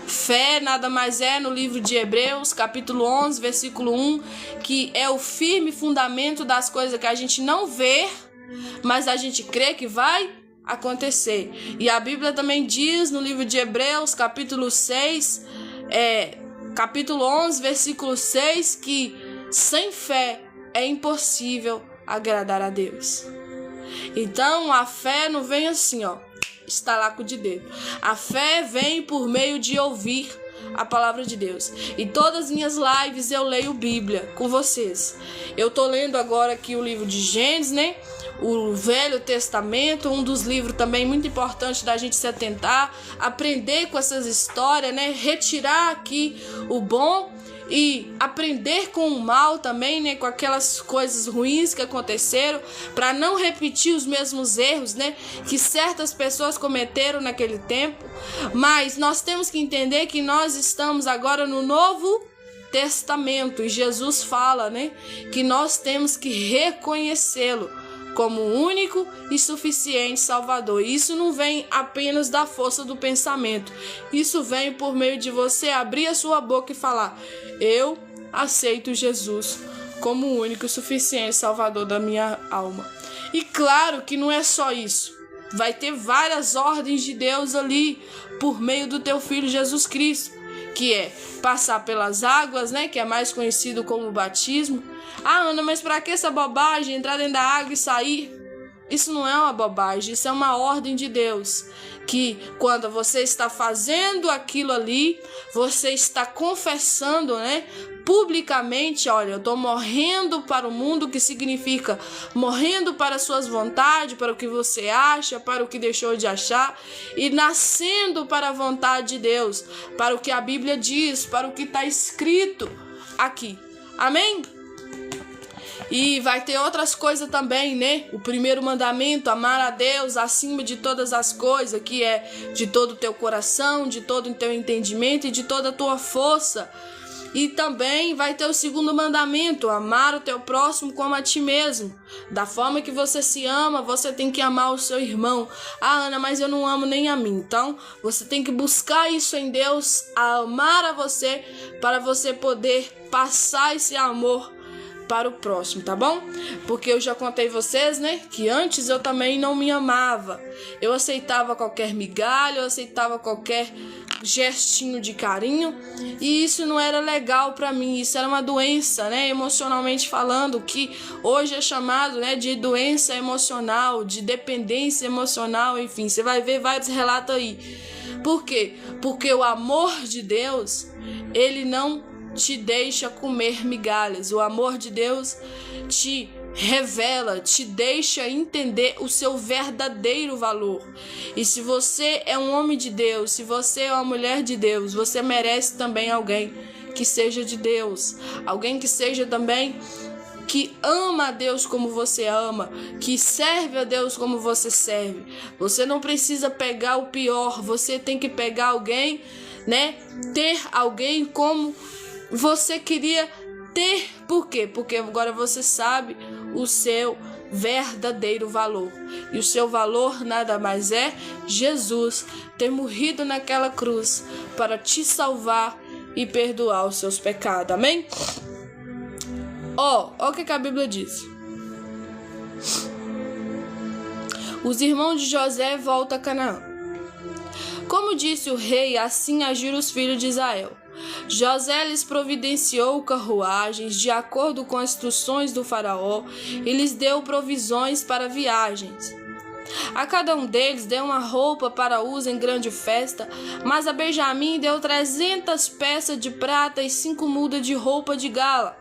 Fé nada mais é, no livro de Hebreus, capítulo 11, versículo 1, que é o firme fundamento das coisas que a gente não vê, mas a gente crê que vai acontecer. E a Bíblia também diz no livro de Hebreus, capítulo 6, capítulo 11, versículo 6, que sem fé é impossível agradar a Deus. Então a fé não vem assim, estalaco de dedo. A fé vem por meio de ouvir a palavra de Deus. E todas as minhas lives eu leio Bíblia com vocês. Eu tô lendo agora aqui o livro de Gênesis, né? O Velho Testamento, um dos livros também muito importantes da gente se atentar, aprender com essas histórias, né? Retirar aqui o bom e aprender com o mal também, né? Com aquelas coisas ruins que aconteceram, para não repetir os mesmos erros, né? Que certas pessoas cometeram naquele tempo. Mas nós temos que entender que nós estamos agora no Novo Testamento e Jesus fala, né? Que nós temos que reconhecê-lo como único e suficiente Salvador. Isso não vem apenas da força do pensamento. Isso vem por meio de você abrir a sua boca e falar: eu aceito Jesus como o único e suficiente Salvador da minha alma. E claro que não é só isso. Vai ter várias ordens de Deus ali por meio do teu Filho Jesus Cristo, que é passar pelas águas, né? Que é mais conhecido como o batismo. Ana, mas para que essa bobagem, entrar dentro da água e sair? Isso não é uma bobagem, isso é uma ordem de Deus. Que quando você está fazendo aquilo ali, você está confessando, né? Publicamente, olha, eu estou morrendo para o mundo, que significa morrendo para as suas vontades, para o que você acha, para o que deixou de achar, e nascendo para a vontade de Deus, para o que a Bíblia diz, para o que está escrito aqui. Amém? E vai ter outras coisas também, né? O primeiro mandamento, amar a Deus acima de todas as coisas, que é de todo o teu coração, de todo o teu entendimento e de toda a tua força. E também vai ter o segundo mandamento, amar o teu próximo como a ti mesmo. Da forma que você se ama, você tem que amar o seu irmão. Ah, Ana, mas eu não amo nem a mim. Então, você tem que buscar isso em Deus, a amar a você, para você poder passar esse amor para o próximo, tá bom? Porque eu já contei vocês, né, que antes eu também não me amava. Eu aceitava qualquer migalha, eu aceitava qualquer gestinho de carinho, e isso não era legal para mim. Isso era uma doença, né, emocionalmente falando, que hoje é chamado, né, de doença emocional, de dependência emocional, enfim, você vai ver vários relatos aí. Por quê? Porque o amor de Deus, ele não te deixa comer migalhas. O amor de Deus te revela, te deixa entender o seu verdadeiro valor. E se você é um homem de Deus, se você é uma mulher de Deus, você merece também alguém que seja de Deus, alguém que seja também que ama a Deus como você ama, que serve a Deus como você serve. Você não precisa pegar o pior, você tem que pegar alguém, né? Ter alguém como você queria ter. Por quê? Porque agora você sabe o seu verdadeiro valor. E o seu valor nada mais é Jesus ter morrido naquela cruz para te salvar e perdoar os seus pecados. Amém? Ó o que a Bíblia diz. Os irmãos de José voltam a Canaã. Como disse o rei, assim agiram os filhos de Israel. José lhes providenciou carruagens de acordo com as instruções do faraó e lhes deu provisões para viagens. A cada um deles deu uma roupa para uso em grande festa, mas a Benjamim deu 300 peças de prata e 5 mudas de roupa de gala.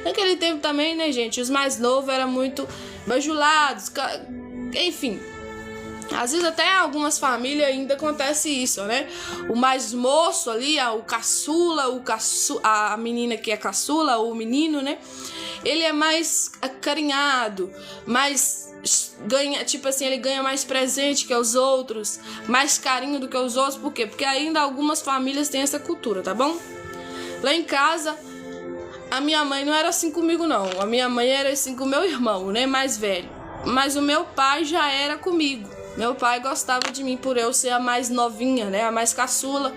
Naquele tempo também, né, gente, os mais novos eram muito bajulados, enfim. Às vezes até em algumas famílias ainda acontece isso, né? O mais moço ali, o caçula, a menina que é caçula, ou o menino, né? Ele é mais acarinhado, mais ganha, tipo assim, ele ganha mais presente que os outros, mais carinho do que os outros. Por quê? Porque ainda algumas famílias têm essa cultura, tá bom? Lá em casa, a minha mãe não era assim comigo, não. A minha mãe era assim com o meu irmão, né? Mais velho. Mas o meu pai já era comigo. Meu pai gostava de mim por eu ser a mais novinha, né? A mais caçula.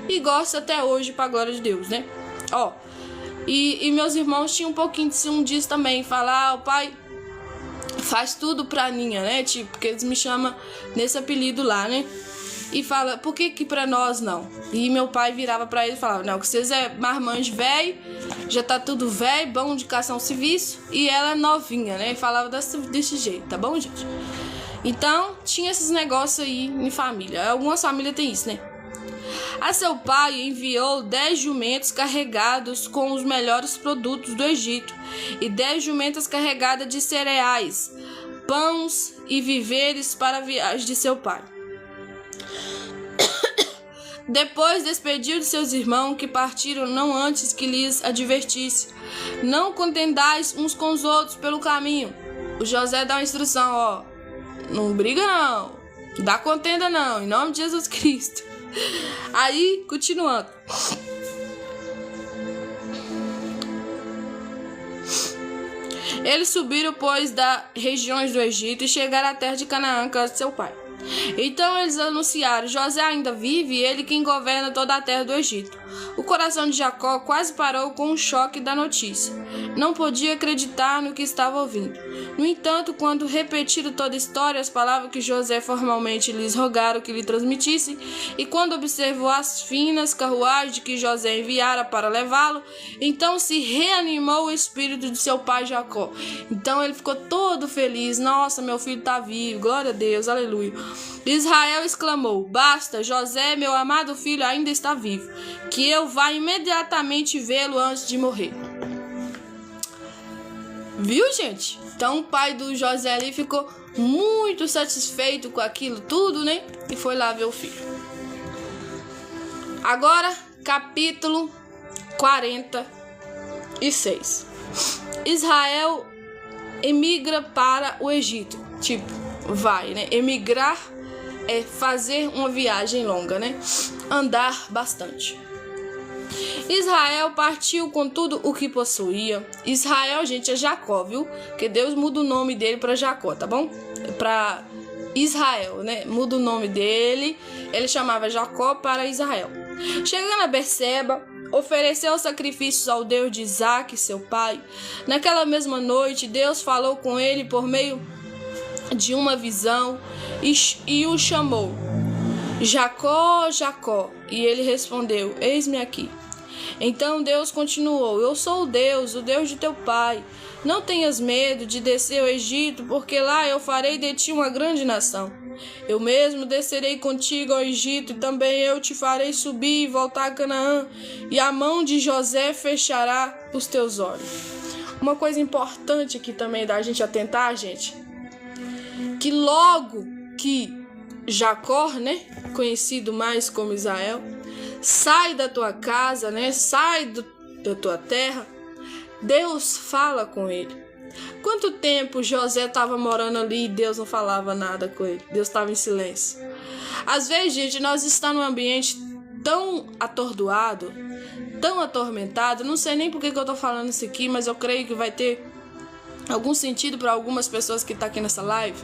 E gosta até hoje, pra glória de Deus, né? Ó. E meus irmãos tinham um pouquinho de ciúme disso também. Falar, o pai faz tudo pra Aninha, né? Tipo, porque eles me chamam nesse apelido lá, né? E fala, por que pra nós não? E meu pai virava pra ele e falava, não, que vocês é marmanjo velho, já tá tudo velho, bom de caçar um serviço. E ela é novinha, né? E falava desse jeito, tá bom, gente? Então, tinha esses negócios aí em família. Algumas famílias tem isso, né? A seu pai enviou 10 jumentos carregados com os melhores produtos do Egito e 10 jumentas carregadas de cereais, pães e víveres para a viagem de seu pai. Depois despediu de seus irmãos que partiram não antes que lhes advertisse. Não contendais uns com os outros pelo caminho. O José dá uma instrução, ó. Não briga não. Dá contenda não, em nome de Jesus Cristo. Aí, continuando. Eles subiram, pois, das regiões do Egito e chegaram à terra de Canaã, casa de seu pai. Então eles anunciaram, José ainda vive, ele quem governa toda a terra do Egito. O coração de Jacó quase parou com o choque da notícia. Não podia acreditar no que estava ouvindo. No entanto, quando repetiram toda a história, as palavras que José formalmente lhes rogaram que lhe transmitissem, e quando observou as finas carruagens que José enviara para levá-lo, então se reanimou o espírito de seu pai Jacó. Então ele ficou todo feliz. Nossa, meu filho está vivo, glória a Deus, aleluia. Israel exclamou, basta, José, meu amado filho, ainda está vivo, que eu vá imediatamente vê-lo antes de morrer. Viu, gente? Então o pai do José ali ficou muito satisfeito com aquilo tudo, né? E foi lá ver o filho. Agora, capítulo 46. Israel emigra para o Egito. Tipo, vai, né? Emigrar é fazer uma viagem longa, né? Andar bastante. Israel partiu com tudo o que possuía. Israel, gente, é Jacó, viu? Porque Deus muda o nome dele para Jacó, tá bom? Para Israel, né? Muda o nome dele. Ele chamava Jacó para Israel. Chegando a Berseba, ofereceu sacrifícios ao Deus de Isaque, seu pai. Naquela mesma noite, Deus falou com ele por meio de uma visão e o chamou: Jacó, Jacó. E ele respondeu: eis-me aqui. Então Deus continuou: eu sou o Deus de teu pai. Não tenhas medo de descer ao Egito, porque lá eu farei de ti uma grande nação. Eu mesmo descerei contigo ao Egito, e também eu te farei subir e voltar a Canaã, e a mão de José fechará os teus olhos. Uma coisa importante aqui também da gente atentar, gente, que logo que Jacó, né, conhecido mais como Israel, sai da tua casa, né, sai da tua terra, Deus fala com ele. Quanto tempo José estava morando ali e Deus não falava nada com ele? Deus estava em silêncio. Às vezes, gente, nós estamos num ambiente tão atordoado, tão atormentado. Não sei nem por que eu estou falando isso aqui, mas eu creio que vai ter algum sentido para algumas pessoas que estão aqui nessa live.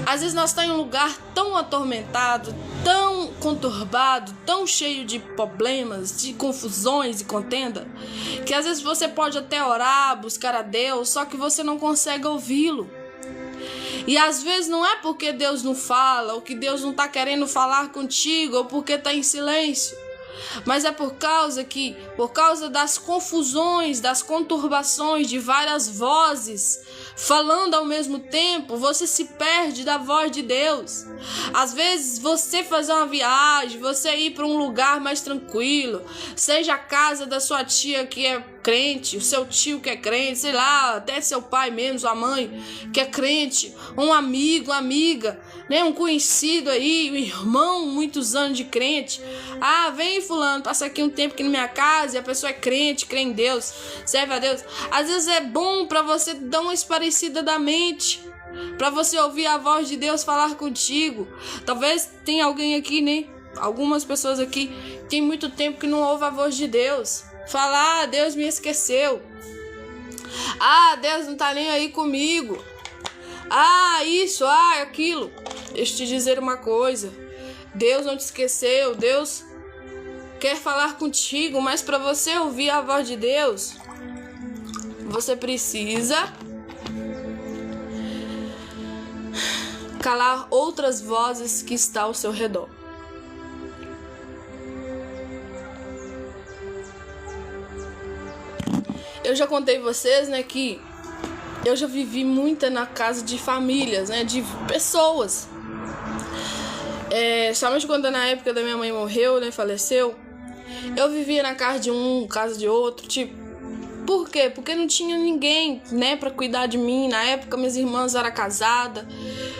Às vezes nós estamos em um lugar tão atormentado, tão conturbado, tão cheio de problemas, de confusões e contenda, que às vezes você pode até orar, buscar a Deus, só que você não consegue ouvi-lo. E às vezes não é porque Deus não fala, ou que Deus não está querendo falar contigo, ou porque está em silêncio, mas é por causa das confusões, das conturbações de várias vozes falando ao mesmo tempo, você se perde da voz de Deus. Às vezes você fazer uma viagem, você ir para um lugar mais tranquilo, seja a casa da sua tia que é crente, o seu tio que é crente, sei lá, até seu pai mesmo, sua mãe que é crente, um amigo, uma amiga, né, um conhecido aí, um irmão, muitos anos de crente. Ah, vem fulano, passa aqui um tempo aqui na minha casa, e a pessoa é crente, crê em Deus, serve a Deus. Às vezes é bom para você dar uma esparecida da mente, para você ouvir a voz de Deus falar contigo. Talvez tenha alguém aqui, né, algumas pessoas aqui tem muito tempo que não ouve a voz de Deus. Fala: ah, Deus me esqueceu. Ah, Deus não tá nem aí comigo. Ah, isso, ah, aquilo. Deixa eu te dizer uma coisa. Deus não te esqueceu. Deus quer falar contigo, mas para você ouvir a voz de Deus, você precisa calar outras vozes que estão ao seu redor. Eu já contei vocês, né, que eu já vivi muito na casa de famílias, né, de pessoas. Somente quando na época da minha mãe morreu, né, faleceu, eu vivia na casa de um, casa de outro, tipo, por quê? Porque não tinha ninguém, né, pra cuidar de mim. Na época minhas irmãs eram casadas,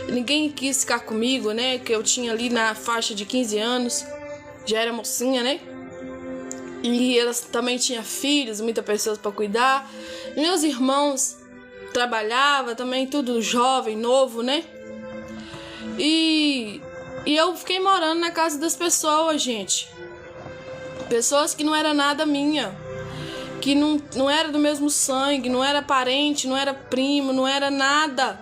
ninguém quis ficar comigo, né, que eu tinha ali na faixa de 15 anos, já era mocinha, né. E elas também tinham filhos, muitas pessoas para cuidar. Meus irmãos trabalhavam também, tudo jovem, novo, né? E eu fiquei morando na casa das pessoas, gente. Pessoas que não era nada minha, que não era do mesmo sangue, não era parente, não era primo, não era nada.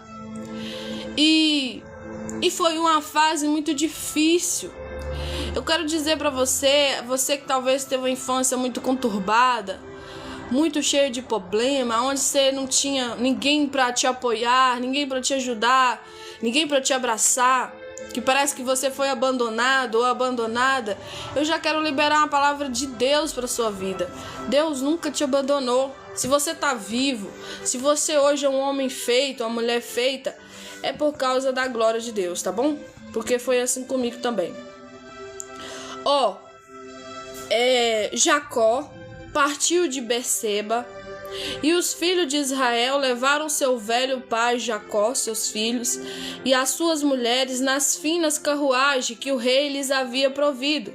E foi uma fase muito difícil. Eu quero dizer para você que talvez teve uma infância muito conturbada, muito cheia de problema, onde você não tinha ninguém para te apoiar, ninguém para te ajudar, ninguém para te abraçar, que parece que você foi abandonado ou abandonada. Eu já quero liberar uma palavra de Deus para sua vida. Deus nunca te abandonou. Se você tá vivo, se você hoje é um homem feito, uma mulher feita, é por causa da glória de Deus, tá bom? Porque foi assim comigo também. Jacó partiu de Berseba, e os filhos de Israel levaram seu velho pai Jacó, seus filhos, e as suas mulheres nas finas carruagens que o rei lhes havia provido.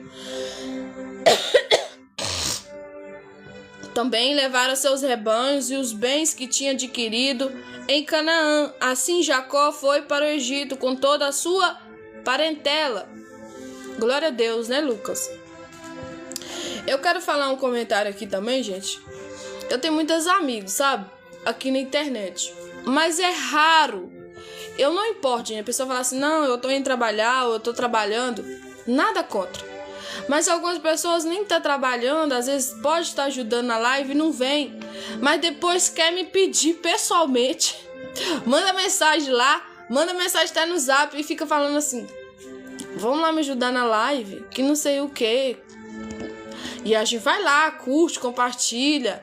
Também levaram seus rebanhos e os bens que tinha adquirido em Canaã. Assim Jacó foi para o Egito com toda a sua parentela. Glória a Deus, né, Lucas? Eu quero falar um comentário aqui também, gente. Eu tenho muitos amigos, sabe? Aqui na internet. Mas é raro. Eu não importo, gente. A pessoa fala assim, não, eu tô indo trabalhar, ou eu tô trabalhando. Nada contra. Mas algumas pessoas nem tá trabalhando, às vezes pode estar ajudando na live e não vem. Mas depois quer me pedir pessoalmente. Manda mensagem lá, manda mensagem até no zap e fica falando assim, vamos lá me ajudar na live, que não sei o que. E a gente vai lá, curte, compartilha,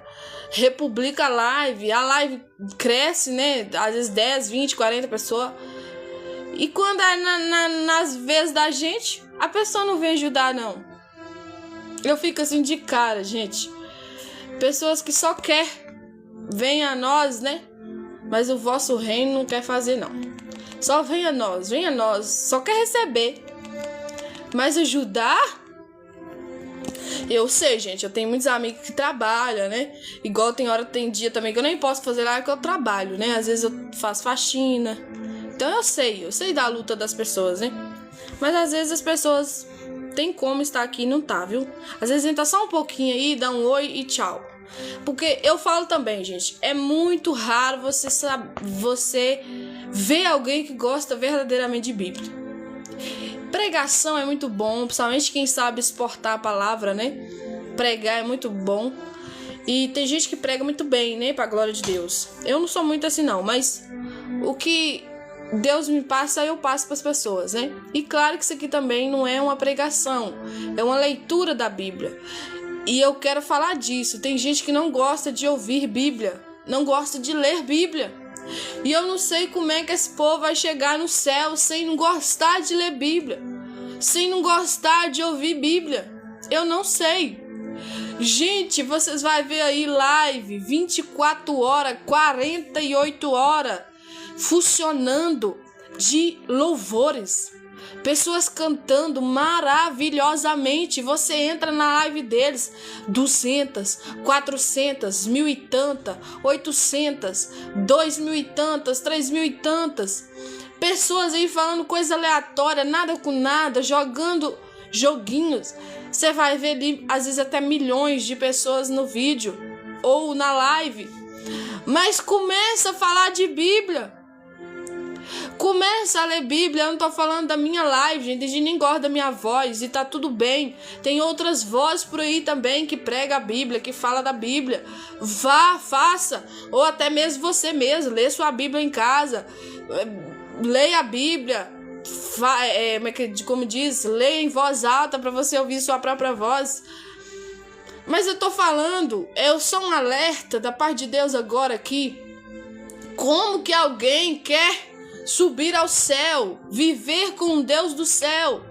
republica a live cresce, né? Às vezes 10, 20, 40 pessoas. E quando é nas vezes da gente, a pessoa não vem ajudar, não. Eu fico assim de cara, gente. Pessoas que só quer vem a nós, né? Mas o vosso reino não quer fazer, não. Só vem a nós, só quer receber. Mas ajudar? Eu sei, gente, eu tenho muitos amigos que trabalham, né? Igual tem dia também que eu nem posso fazer lá, que eu trabalho, né? Às vezes eu faço faxina. Então eu sei da luta das pessoas, né? Mas às vezes as pessoas têm como estar aqui e não tá, viu? Às vezes entra só um pouquinho aí, dá um oi e tchau. Porque eu falo também, gente, é muito raro você ver alguém que gosta verdadeiramente de Bíblia. Pregação é muito bom, principalmente quem sabe exportar a palavra, né? Pregar é muito bom. E tem gente que prega muito bem, né? Pra glória de Deus. Eu não sou muito assim, não, mas o que Deus me passa, eu passo para as pessoas, né? E claro que isso aqui também não é uma pregação, é uma leitura da Bíblia. E eu quero falar disso. Tem gente que não gosta de ouvir Bíblia, não gosta de ler Bíblia. E eu não sei como é que esse povo vai chegar no céu sem não gostar de ler Bíblia, sem não gostar de ouvir Bíblia. Eu não sei. Gente, vocês vão ver aí live 24 horas, 48 horas funcionando de louvores. Pessoas cantando maravilhosamente. Você entra na live deles, 200, 400, 1000 e tanta, 800, 2000 e tantas, 3000 e tantas. Pessoas aí falando coisa aleatória, nada com nada, jogando joguinhos. Você vai ver ali, às vezes até milhões de pessoas no vídeo ou na live. Mas começa a falar de Bíblia. Começa a ler Bíblia. Eu não tô falando da minha live, gente. A gente nem gosta da minha voz e tá tudo bem. Tem outras vozes por aí também que prega a Bíblia, que fala da Bíblia. Vá, faça. Ou até mesmo você mesmo. Lê sua Bíblia em casa. Leia a Bíblia. Como diz, leia em voz alta para você ouvir sua própria voz. Mas eu tô falando, eu sou um alerta da parte de Deus agora aqui. Como que alguém quer subir ao céu, viver com o Deus do céu,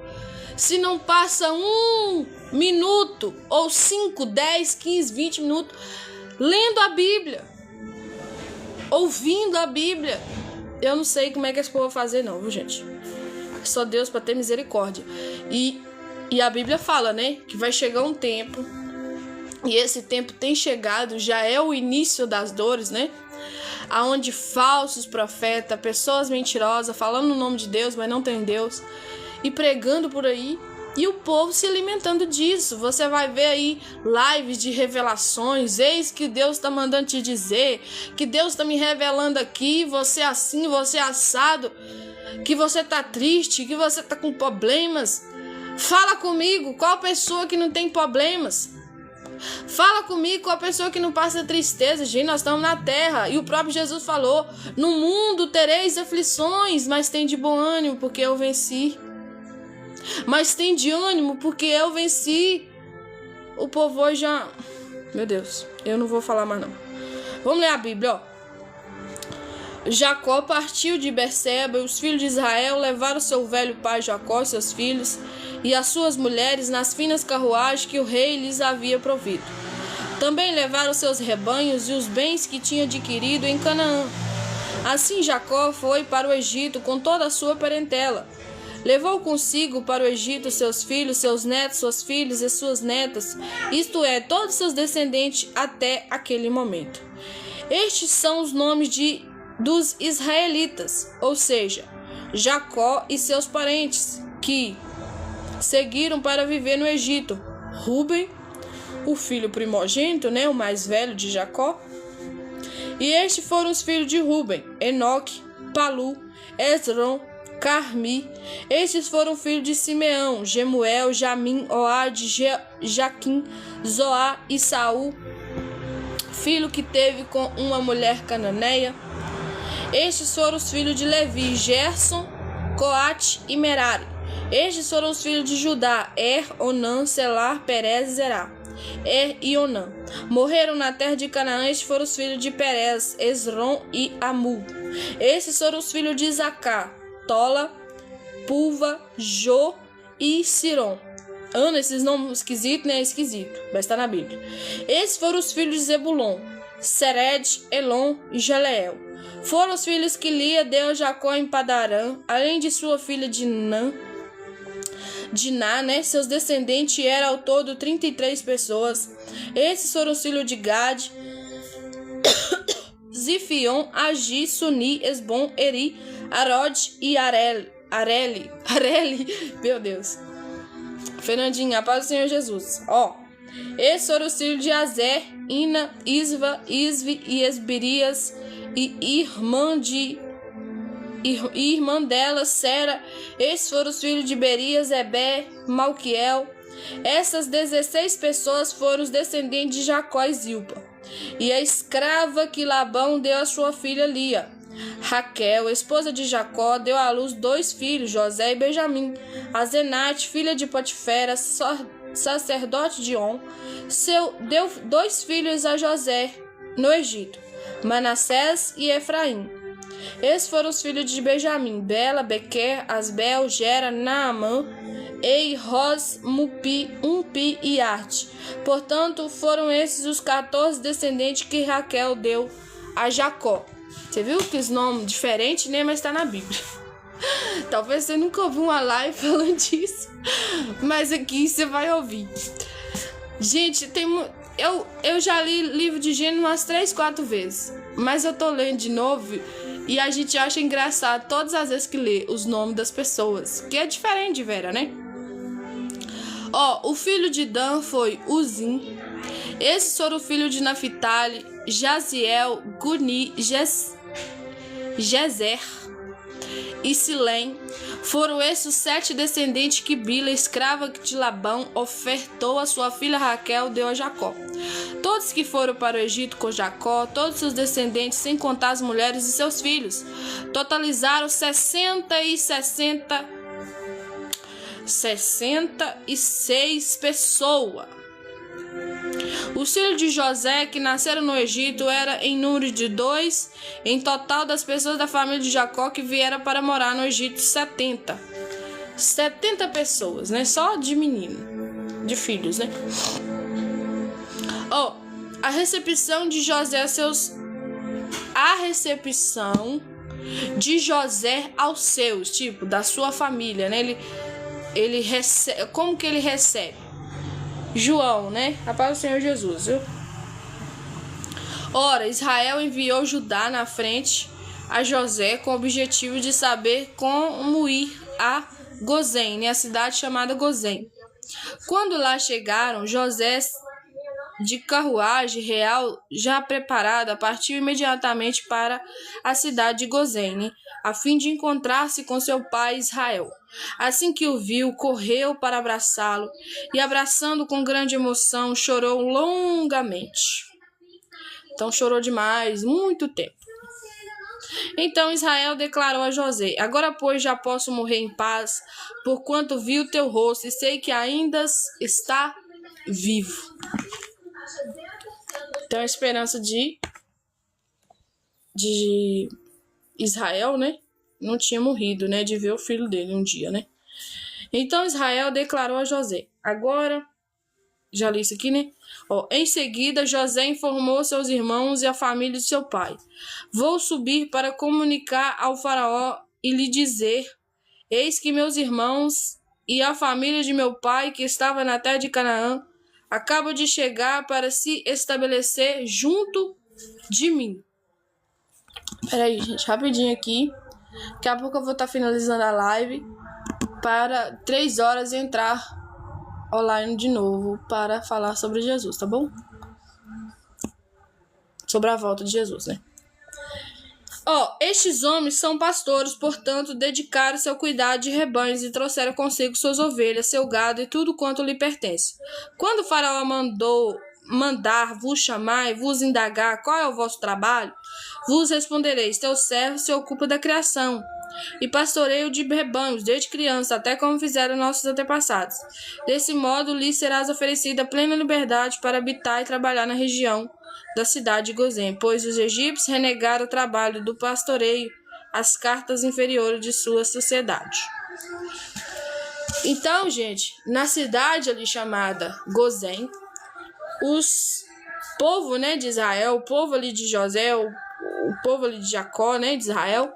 se não passa 1 minuto, ou 5, 10, 15, 20 minutos, lendo a Bíblia, ouvindo a Bíblia? Eu não sei como é que esse povo vai fazer não, viu, gente? Só Deus para ter misericórdia. E a Bíblia fala, né, que vai chegar um tempo, e esse tempo tem chegado, já é o início das dores, né? Aonde falsos profetas, pessoas mentirosas, falando no nome de Deus, mas não tem Deus, e pregando por aí, e o povo se alimentando disso. Você vai ver aí lives de revelações, eis que Deus está mandando te dizer, que Deus está me revelando aqui, você assim, você assado, que você tá triste, que você tá com problemas. Fala comigo, qual pessoa que não tem problemas? Fala comigo com a pessoa que não passa tristeza. Gente, nós estamos na terra. E o próprio Jesus falou: no mundo tereis aflições, mas tem de bom ânimo, porque eu venci. Mas tem de ânimo, porque eu venci. O povo hoje já... Meu Deus, eu não vou falar mais não. Vamos ler a Bíblia, ó. Jacó partiu de Berseba, e os filhos de Israel levaram seu velho pai Jacó e seus filhos e as suas mulheres nas finas carruagens que o rei lhes havia provido. Também levaram seus rebanhos e os bens que tinha adquirido em Canaã. Assim Jacó foi para o Egito com toda a sua parentela. Levou consigo para o Egito seus filhos, seus netos, suas filhas e suas netas, isto é, todos seus descendentes até aquele momento. Estes são os nomes dos israelitas, ou seja, Jacó e seus parentes, que seguiram para viver no Egito: Ruben, o filho primogênito, né, o mais velho de Jacó. E estes foram os filhos de Ruben: Enoque, Palu, Esrom, Carmi. Estes foram filhos de Simeão: Gemuel, Jamim, Oade, Jaquim, Zoá e Saul, filho que teve com uma mulher cananeia. Estes foram os filhos de Levi: Gerson, Coate e Merari. Estes foram os filhos de Judá: Onã, Selar, Perez e Zerá. E Onã morreram na terra de Canaã. Estes foram os filhos de Perez: Esrom e Amu. Estes foram os filhos de Isacar: Tola, Pulva, Jô e Siron. Ana, esses nomes esquisitos, né? Esquisito, mas está na Bíblia. Esses foram os filhos de Zebulon: Sered, Elon e Jaleel. Foram os filhos que Lia deu a Jacó em Padarã, além de sua filha Diná, né? Seus descendentes eram ao todo 33 pessoas. Esses foram os filhos de Gade: Zifion, Agi, Suni, Esbom, Eri, Arod e Areli. Meu Deus. Fernandinha, a paz do Senhor Jesus. Esses foram os filhos de Azer, Ina, Isva, Isvi e Esbirias, e irmã dela, Sera. Esses foram os filhos de Berias, Ebé, Malquiel. Essas 16 pessoas foram os descendentes de Jacó e Zilpa, e a escrava que Labão deu à sua filha Lia. Raquel, esposa de Jacó, deu à luz 2 filhos, José e Benjamim. Azenate, filha de Potifera, sacerdote de On, deu 2 filhos a José no Egito, Manassés e Efraim. Esses foram os filhos de Benjamim: Bela, Bequer, Asbel, Gera, Naamã, Ei, Ros, Mupi, Umpi e Arte. Portanto, foram esses os 14 descendentes que Raquel deu a Jacó. Você viu que os nomes diferentes, né? Mas está na Bíblia. Talvez você nunca ouviu uma live falando disso, mas aqui você vai ouvir. Gente, eu já li livro de Gênesis umas 3, 4 vezes, mas eu tô lendo de novo e a gente acha engraçado todas as vezes que lê os nomes das pessoas, que é diferente de Vera, né? O filho de Dan foi Uzim. Esses foram o filho de Naphtali: Jaziel, Guni, Jezer e Silém. Foram esses os 7 descendentes que Bila, escrava de Labão, ofertou a sua filha Raquel, deu a Jacó. Todos que foram para o Egito com Jacó, todos seus descendentes, sem contar as mulheres e seus filhos, totalizaram 66 pessoas. Os filhos de José, que nasceram no Egito, eram em número de 2. Em total, das pessoas da família de Jacó que vieram para morar no Egito, 70 pessoas, né? Só de menino, de filhos, né? A recepção de José aos seus, tipo, da sua família, né? Ele recebe, como que ele recebe? João, né? A paz do Senhor Jesus, viu? Ora, Israel enviou Judá na frente a José com o objetivo de saber como ir a Gozém, né? A cidade chamada Gozém. Quando lá chegaram, José, de carruagem real já preparada, partiu imediatamente para a cidade de Gozém, né? A fim de encontrar-se com seu pai Israel. Assim que o viu, correu para abraçá-lo e, abraçando com grande emoção, chorou longamente. Então chorou demais, muito tempo. Então Israel declarou a José: Agora, pois, já posso morrer em paz, porquanto vi o teu rosto e sei que ainda está vivo. Então a esperança de Israel, né? Não tinha morrido, né? De ver o filho dele um dia, né? Então Israel declarou a José. Agora, já li isso aqui, né? Em seguida, José informou seus irmãos e a família de seu pai: Vou subir para comunicar ao faraó e lhe dizer: Eis que meus irmãos e a família de meu pai, que estava na terra de Canaã, acabam de chegar para se estabelecer junto de mim. Peraí, gente, rapidinho aqui. Daqui a pouco eu vou estar finalizando a live para 3 horas entrar online de novo para falar sobre Jesus, tá bom? Sobre a volta de Jesus, né? Estes homens são pastores, portanto, dedicaram-se ao cuidado de rebanhos e trouxeram consigo suas ovelhas, seu gado e tudo quanto lhe pertence. Quando o faraó mandar vos chamar e vos indagar qual é o vosso trabalho, vos respondereis: teu servo se ocupa da criação e pastoreio de rebanhos desde criança, até como fizeram nossos antepassados. Desse modo lhe serás oferecida plena liberdade para habitar e trabalhar na região da cidade de Gozém, pois os egípcios renegaram o trabalho do pastoreio, as cartas inferiores de sua sociedade. Então, gente, na cidade ali chamada Gozém, os povo, né, de Israel, o povo ali de José, o povo ali de Jacó, né, de Israel,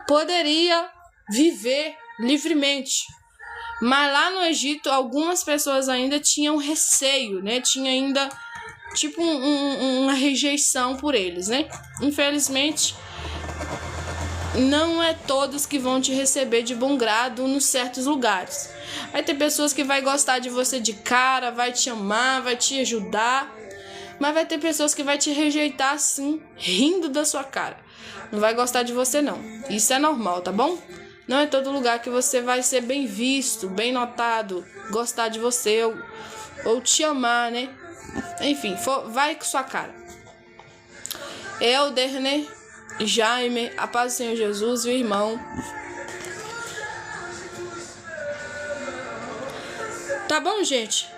poderia viver livremente. Mas lá no Egito, algumas pessoas ainda tinham receio, né, tinha ainda tipo uma rejeição por eles, né? Infelizmente, não é todos que vão te receber de bom grado nos certos lugares. Vai ter pessoas que vai gostar de você de cara, vai te amar, vai te ajudar, mas vai ter pessoas que vai te rejeitar assim, rindo da sua cara. Não vai gostar de você não. Isso é normal, tá bom? Não é todo lugar que você vai ser bem visto, bem notado, gostar de você ou te amar, né? Enfim, vai com sua cara. Helder, né? Jaime, a paz do Senhor Jesus, o irmão. Tá bom, gente?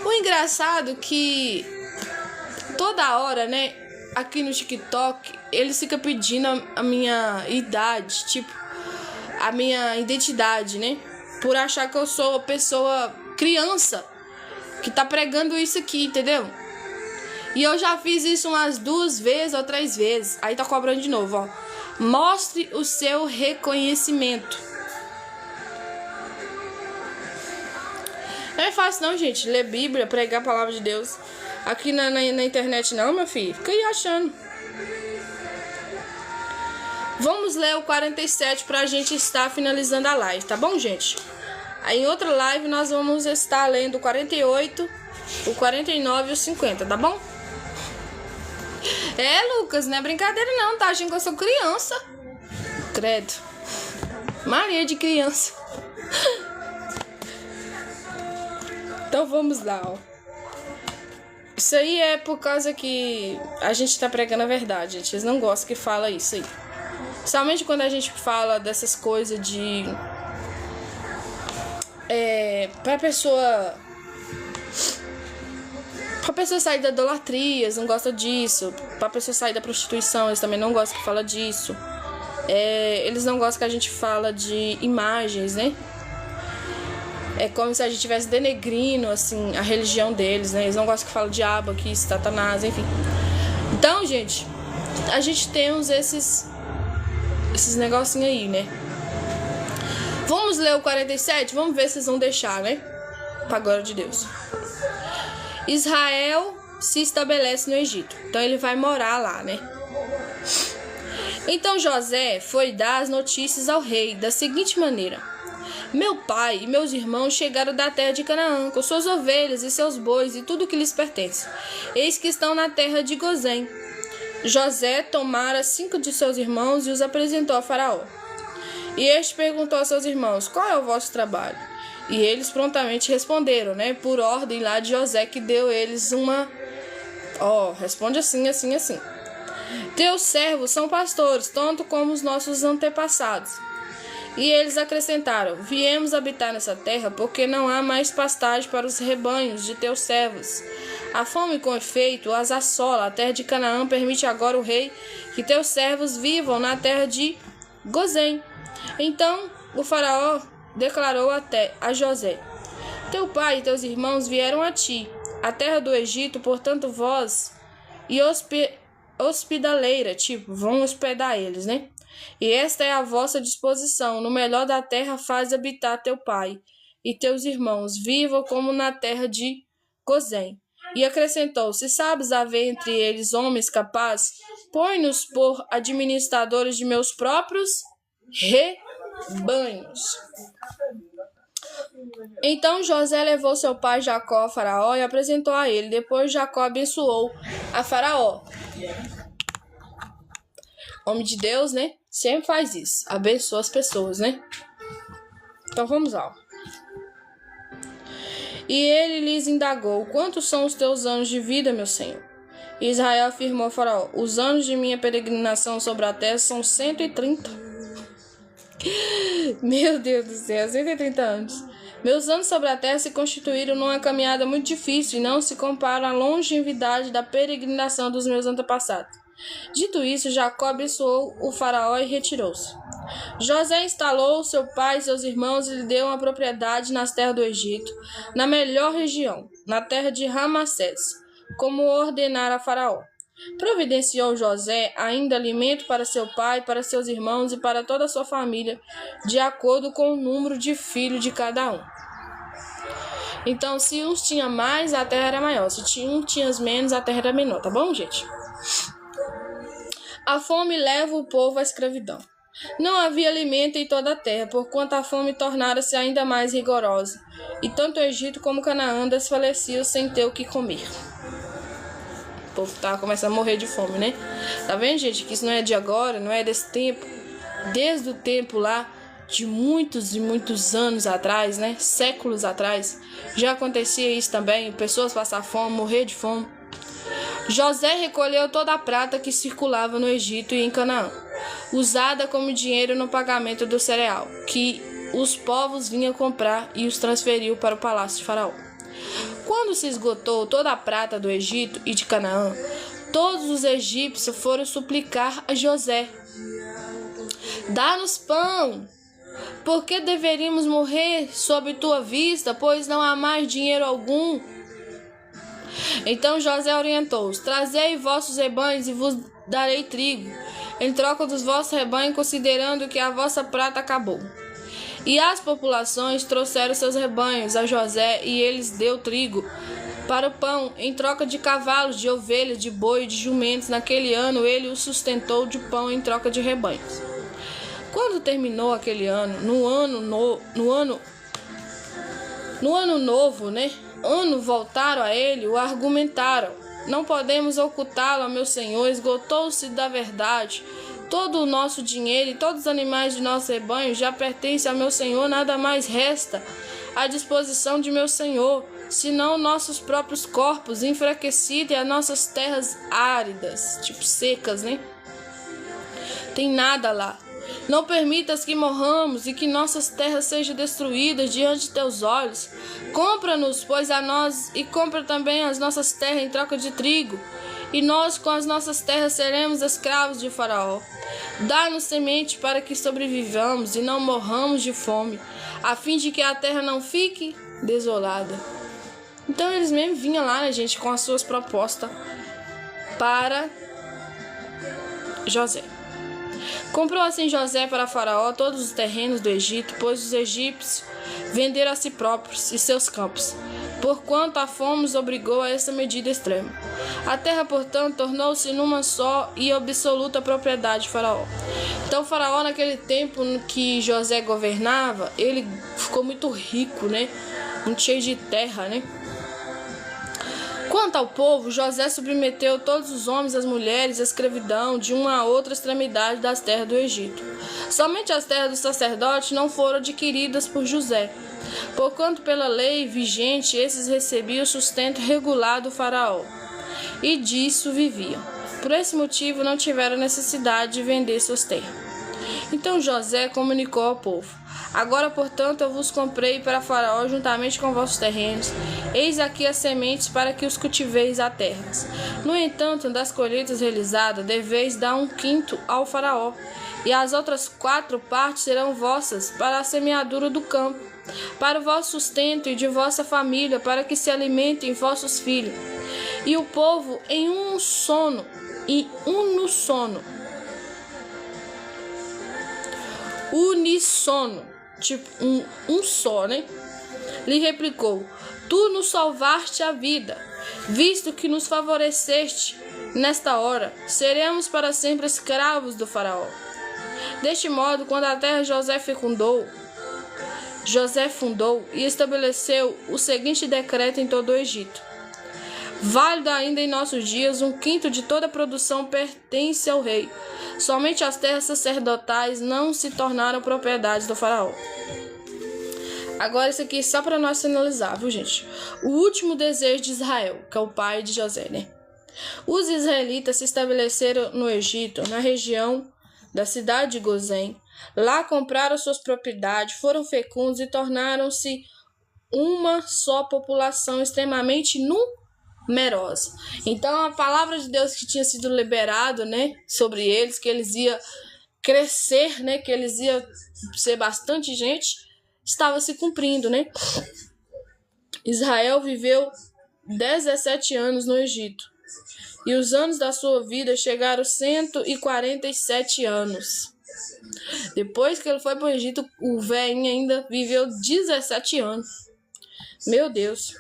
O engraçado é que toda hora, né? Aqui no TikTok, eles ficam pedindo a minha idade, tipo, a minha identidade, né? Por achar que eu sou pessoa criança que tá pregando isso aqui, entendeu? E eu já fiz isso umas 2 vezes ou 3 vezes. Aí tá cobrando de novo, ó. Mostre o seu reconhecimento. Não é fácil não, gente. Ler Bíblia, pregar a palavra de Deus. Aqui na internet não, meu filho. Fica aí achando. Vamos ler o 47 pra gente estar finalizando a live, tá bom, gente? Aí em outra live nós vamos estar lendo o 48, o 49 e o 50, tá bom? Lucas, não é brincadeira não, tá? Achando que eu sou criança. Credo. Maria de criança. Então vamos lá, ó. Isso aí é por causa que a gente tá pregando a verdade, gente. Eles não gostam que fala isso aí. Somente quando a gente fala dessas coisas de... pra pessoa sair da idolatria, eles não gostam disso. Pra pessoa sair da prostituição, eles também não gostam que fala disso. Eles não gostam que a gente fala de imagens, né? É como se a gente estivesse denegrindo, assim, a religião deles, né? Eles não gostam que fala diabo aqui, satanás, enfim. Então, gente, a gente tem esses negocinhos aí, né? Vamos ler o 47? Vamos ver se vocês vão deixar, né? Pra glória de Deus. Israel se estabelece no Egito. Então ele vai morar lá, né? Então José foi dar as notícias ao rei da seguinte maneira: meu pai e meus irmãos chegaram da terra de Canaã, com suas ovelhas e seus bois e tudo que lhes pertence. Eis que estão na terra de Gozém. José tomara 5 de seus irmãos e os apresentou a Faraó. E este perguntou a seus irmãos: qual é o vosso trabalho? E eles prontamente responderam, né? Por ordem lá de José, que deu eles uma... responde assim, assim, assim. Teus servos são pastores, tanto como os nossos antepassados. E eles acrescentaram: viemos habitar nessa terra, porque não há mais pastagem para os rebanhos de teus servos. A fome, com efeito, as assola. A terra de Canaã permite agora o rei que teus servos vivam na terra de Gozém. Então o faraó declarou a José: teu pai e teus irmãos vieram a ti, a terra do Egito, portanto vós e hospedaleira, tipo, vão hospedar eles, né? E esta é a vossa disposição: no melhor da terra faz habitar teu pai e teus irmãos, vivam como na terra de Gozém. E acrescentou: se sabes haver entre eles homens capazes, põe-nos por administradores de meus próprios rebanhos. Então José levou seu pai Jacó a Faraó e apresentou a ele. Depois Jacó abençoou a Faraó. Homem de Deus, né? Sempre faz isso. Abençoa as pessoas, né? Então vamos lá. E ele lhes indagou: quantos são os teus anos de vida, meu senhor? E Israel afirmou a Faraó: os anos de minha peregrinação sobre a terra são 130. Meu Deus do céu, 130 anos. Meus anos sobre a terra se constituíram numa caminhada muito difícil e não se comparam à longevidade da peregrinação dos meus antepassados. Dito isso, Jacó abençoou o Faraó e retirou-se. José instalou seu pai e seus irmãos e lhe deu uma propriedade nas terras do Egito, na melhor região, na terra de Ramassés, como ordenara a Faraó. Providenciou José ainda alimento para seu pai, para seus irmãos e para toda a sua família, de acordo com o número de filhos de cada um. Então, se uns tinham mais, a terra era maior. Se um tinha menos, a terra era menor, tá bom, gente? A fome leva o povo à escravidão. Não havia alimento em toda a terra, porquanto a fome tornara-se ainda mais rigorosa, e tanto o Egito como Canaã desfaleciam sem ter o que comer. O povo tá começando a morrer de fome, né? Tá vendo, gente, que isso não é de agora, não é desse tempo. Desde o tempo lá, de muitos e muitos anos atrás, né? Séculos atrás, já acontecia isso também, pessoas passar fome, morrer de fome. José recolheu toda a prata que circulava no Egito e em Canaã, usada como dinheiro no pagamento do cereal, que os povos vinham comprar, e os transferiu para o palácio de Faraó. Quando se esgotou toda a prata do Egito e de Canaã, todos os egípcios foram suplicar a José: dá-nos pão, porque deveríamos morrer sob tua vista, pois não há mais dinheiro algum. Então José orientou-os: trazei vossos rebanhos e vos darei trigo, em troca dos vossos rebanhos, considerando que a vossa prata acabou. E as populações trouxeram seus rebanhos a José, e eles deu trigo para o pão, em troca de cavalos, de ovelhas, de boi e de jumentos. Naquele ano ele os sustentou de pão em troca de rebanhos. Quando terminou aquele ano, no ano novo, né? Voltaram a ele, o argumentaram: não podemos ocultá-lo, meu senhor, esgotou-se da verdade. Todo o nosso dinheiro e todos os animais de nosso rebanho já pertencem ao meu senhor, nada mais resta à disposição de meu senhor, senão nossos próprios corpos enfraquecidos e as nossas terras áridas, tipo secas, né? Tem nada lá. Não permitas que morramos e que nossas terras sejam destruídas diante de teus olhos. Compra-nos, pois, a nós, e compra também as nossas terras em troca de trigo, e nós com as nossas terras seremos escravos de Faraó. Dá-nos semente para que sobrevivamos e não morramos de fome, a fim de que a terra não fique desolada. Então eles mesmo vinham lá, né, gente, com as suas propostas para José. Comprou assim José para Faraó todos os terrenos do Egito, pois os egípcios venderam a si próprios e seus campos, porquanto a fome os obrigou a essa medida extrema. A terra, portanto, tornou-se numa só e absoluta propriedade de Faraó. Então Faraó, naquele tempo que José governava, ele ficou muito rico, né? Muito cheio de terra, né? Quanto ao povo, José submeteu todos os homens e as mulheres à escravidão de uma a outra extremidade das terras do Egito. Somente as terras dos sacerdotes não foram adquiridas por José, porquanto pela lei vigente esses recebiam o sustento regular do faraó, e disso viviam. Por esse motivo não tiveram necessidade de vender suas terras. Então José comunicou ao povo: agora, portanto, eu vos comprei para Faraó juntamente com vossos terrenos. Eis aqui as sementes para que os cultiveis a terras. No entanto, das colheitas realizadas, deveis dar 1/5 ao Faraó, e as outras 4 partes serão vossas para a semeadura do campo, para o vosso sustento e de vossa família, para que se alimentem vossos filhos. E o povo, em uníssono, tipo um só, né? Lhe replicou: tu nos salvaste a vida, visto que nos favoreceste nesta hora, seremos para sempre escravos do faraó. Deste modo, quando a terra de José fecundou José fundou e estabeleceu o seguinte decreto em todo o Egito: válido ainda em nossos dias, 1/5 de toda a produção pertence ao rei. Somente as terras sacerdotais não se tornaram propriedades do faraó. Agora isso aqui é só para nós finalizar, viu, gente? O último desejo de Israel, que é o pai de José, né? Os israelitas se estabeleceram no Egito, na região da cidade de Gozém. Lá compraram suas propriedades, foram fecundos e tornaram-se uma só população extremamente numerosa. Então a palavra de Deus que tinha sido liberado, né, sobre eles, que eles iam crescer, né, que eles iam ser bastante gente, estava se cumprindo, né? Israel viveu 17 anos no Egito. E os anos da sua vida chegaram a 147 anos. Depois que ele foi para o Egito, o velhinho ainda viveu 17 anos. Meu Deus.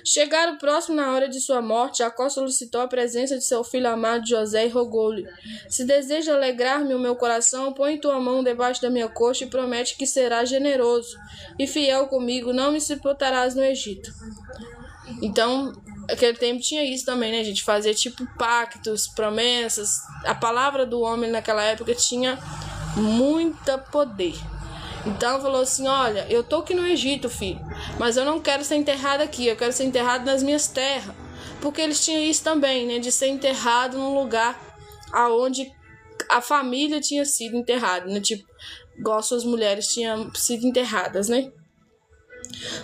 Chegaram próximo na hora de sua morte, Jacó solicitou a presença de seu filho amado José e rogou-lhe: se deseja alegrar-me o meu coração, põe tua mão debaixo da minha coxa e promete que serás generoso e fiel comigo, não me sepultarás no Egito. Então, aquele tempo tinha isso também, né, gente? Fazer tipo pactos, promessas. A palavra do homem naquela época tinha muito poder. Então falou assim: olha, eu tô aqui no Egito, filho, mas eu não quero ser enterrado aqui, eu quero ser enterrado nas minhas terras. Porque eles tinham isso também, né, de ser enterrado num lugar aonde a família tinha sido enterrada, né, tipo, igual suas mulheres tinham sido enterradas, né.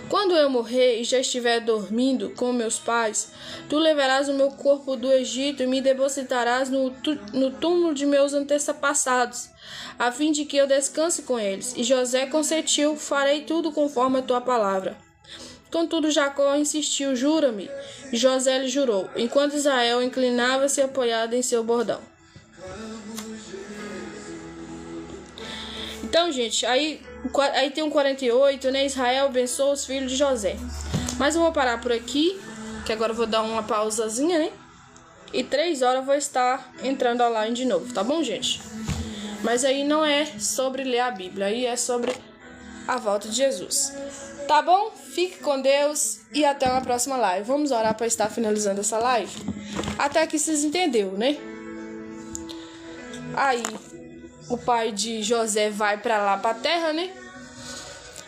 Quando eu morrer e já estiver dormindo com meus pais, tu levarás o meu corpo do Egito e me depositarás no túmulo de meus antepassados, a fim de que eu descanse com eles. E José consentiu: farei tudo conforme a tua palavra. Contudo, Jacó insistiu: jura-me. E José lhe jurou, enquanto Israel inclinava-se apoiado em seu bordão. Então, gente, aí tem um 48, né? Israel abençoou os filhos de José. Mas eu vou parar por aqui, que agora eu vou dar uma pausazinha, né? E 3 horas eu vou estar entrando online de novo, tá bom, gente? Mas aí não é sobre ler a Bíblia, aí é sobre a volta de Jesus. Tá bom? Fique com Deus e até uma próxima live. Vamos orar para estar finalizando essa live? Até que vocês entenderam, né? Aí o pai de José vai pra lá, pra terra, né?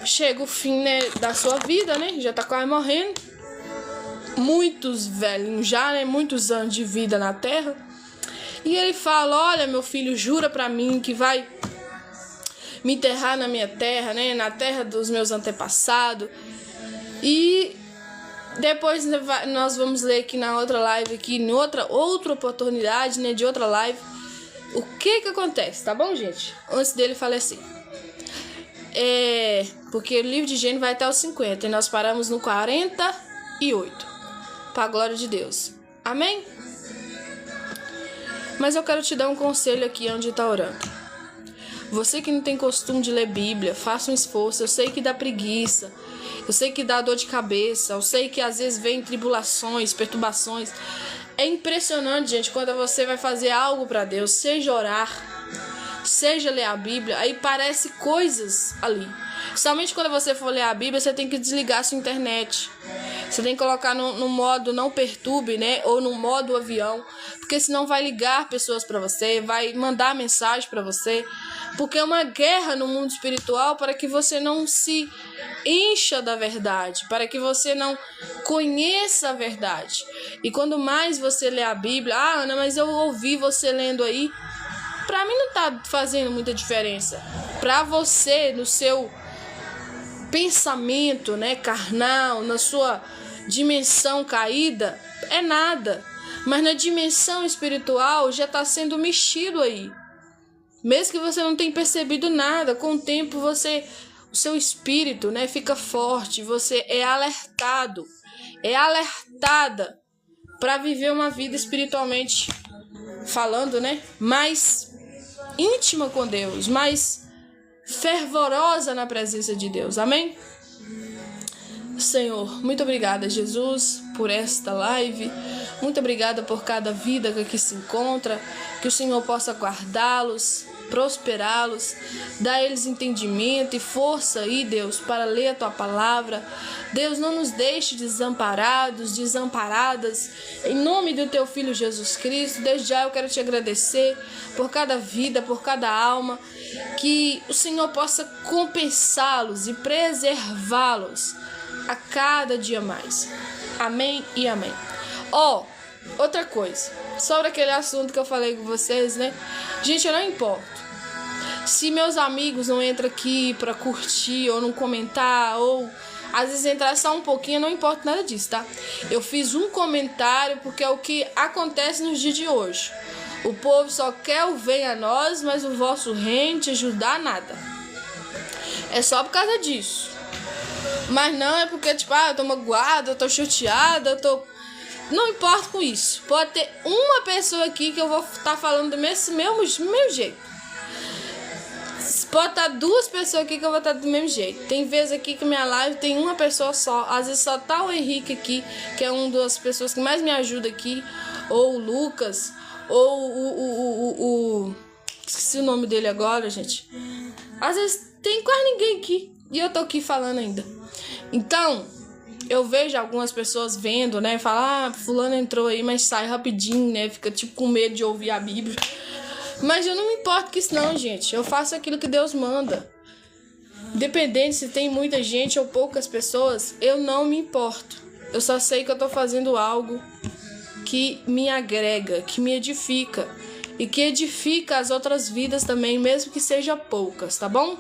Chega o fim, né, da sua vida, né? Já tá quase morrendo. Muitos velhinhos já, né? Muitos anos de vida na terra. E ele fala: olha, meu filho, jura pra mim que vai me enterrar na minha terra, né? Na terra dos meus antepassados. E depois nós vamos ler aqui na outra live, aqui em outra oportunidade, né? De outra live. O que acontece, tá bom, gente? Antes dele falecer. Porque o livro de Gênesis vai até os 50 e nós paramos no 48. Pra glória de Deus. Amém? Mas eu quero te dar um conselho aqui onde tá orando. Você que não tem costume de ler Bíblia, faça um esforço. Eu sei que dá preguiça. Eu sei que dá dor de cabeça. Eu sei que às vezes vem tribulações, perturbações. É impressionante, gente, quando você vai fazer algo para Deus, seja orar, seja ler a Bíblia, aí parece coisas ali. Somente quando você for ler a Bíblia, você tem que desligar a sua internet. Você tem que colocar no modo não perturbe, né? Ou no modo avião, porque senão vai ligar pessoas para você, vai mandar mensagem para você. Porque é uma guerra no mundo espiritual para que você não se encha da verdade, para que você não conheça a verdade. E quando mais você lê a Bíblia: ah, Ana, mas eu ouvi você lendo aí. Para mim não tá fazendo muita diferença. Para você, no seu pensamento, né, carnal, na sua dimensão caída, é nada. Mas na dimensão espiritual já está sendo mexido aí. Mesmo que você não tenha percebido nada, com o tempo o seu espírito, né, fica forte, você é alertado, é alertada para viver uma vida espiritualmente falando, né, mais íntima com Deus, mais fervorosa na presença de Deus. Amém? Senhor, muito obrigada, Jesus, por esta live. Muito obrigada por cada vida que aqui se encontra. Que o Senhor possa guardá-los, prosperá-los, dá a eles entendimento e força aí, Deus, para ler a tua palavra. Deus, não nos deixe desamparados, desamparadas, em nome do teu Filho Jesus Cristo. Desde já eu quero te agradecer por cada vida, por cada alma, que o Senhor possa compensá-los e preservá-los a cada dia mais. Amém e amém. Outra coisa, sobre aquele assunto que eu falei com vocês, né? Gente, eu não importo se meus amigos não entram aqui pra curtir ou não comentar, ou às vezes entrar só um pouquinho, não importa nada disso, tá? Eu fiz um comentário porque é o que acontece nos dias de hoje. O povo só quer o venha a nós, mas o vosso reino te ajudar nada. É só por causa disso. Mas não é porque, tipo, eu tô magoada, eu tô chateada, eu tô... Não importa com isso. Pode ter uma pessoa aqui que eu vou estar falando do mesmo jeito. Pode estar 2 pessoas aqui que eu vou estar do mesmo jeito. Tem vezes aqui que minha live tem uma pessoa só. Às vezes só tá o Henrique aqui, que é uma das pessoas que mais me ajuda aqui. Ou o Lucas. Ou o... Esqueci o nome dele agora, gente. Às vezes tem quase ninguém aqui. E eu tô aqui falando ainda. Então, eu vejo algumas pessoas vendo, né? Falam, fulano entrou aí, mas sai rapidinho, né? Fica tipo com medo de ouvir a Bíblia. Mas eu não me importo com isso não, gente. Eu faço aquilo que Deus manda. Independente se tem muita gente ou poucas pessoas, eu não me importo. Eu só sei que eu tô fazendo algo que me agrega, que me edifica. E que edifica as outras vidas também, mesmo que seja poucas, tá bom?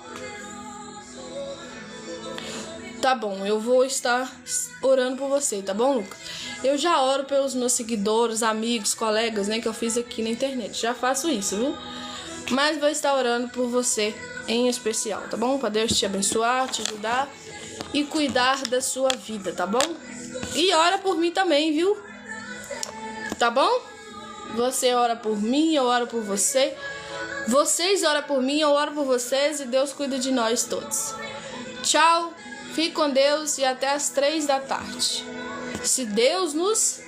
Tá bom, eu vou estar orando por você, tá bom, Lucas? Eu já oro pelos meus seguidores, amigos, colegas, né, que eu fiz aqui na internet. Já faço isso, viu? Mas vou estar orando por você em especial, tá bom? Para Deus te abençoar, te ajudar e cuidar da sua vida, tá bom? E ora por mim também, viu? Tá bom? Você ora por mim, eu oro por você. Vocês oram por mim, eu oro por vocês e Deus cuida de nós todos. Tchau, fique com Deus e até às 3 da tarde. Se Deus nos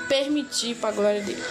permitir, para a glória dele.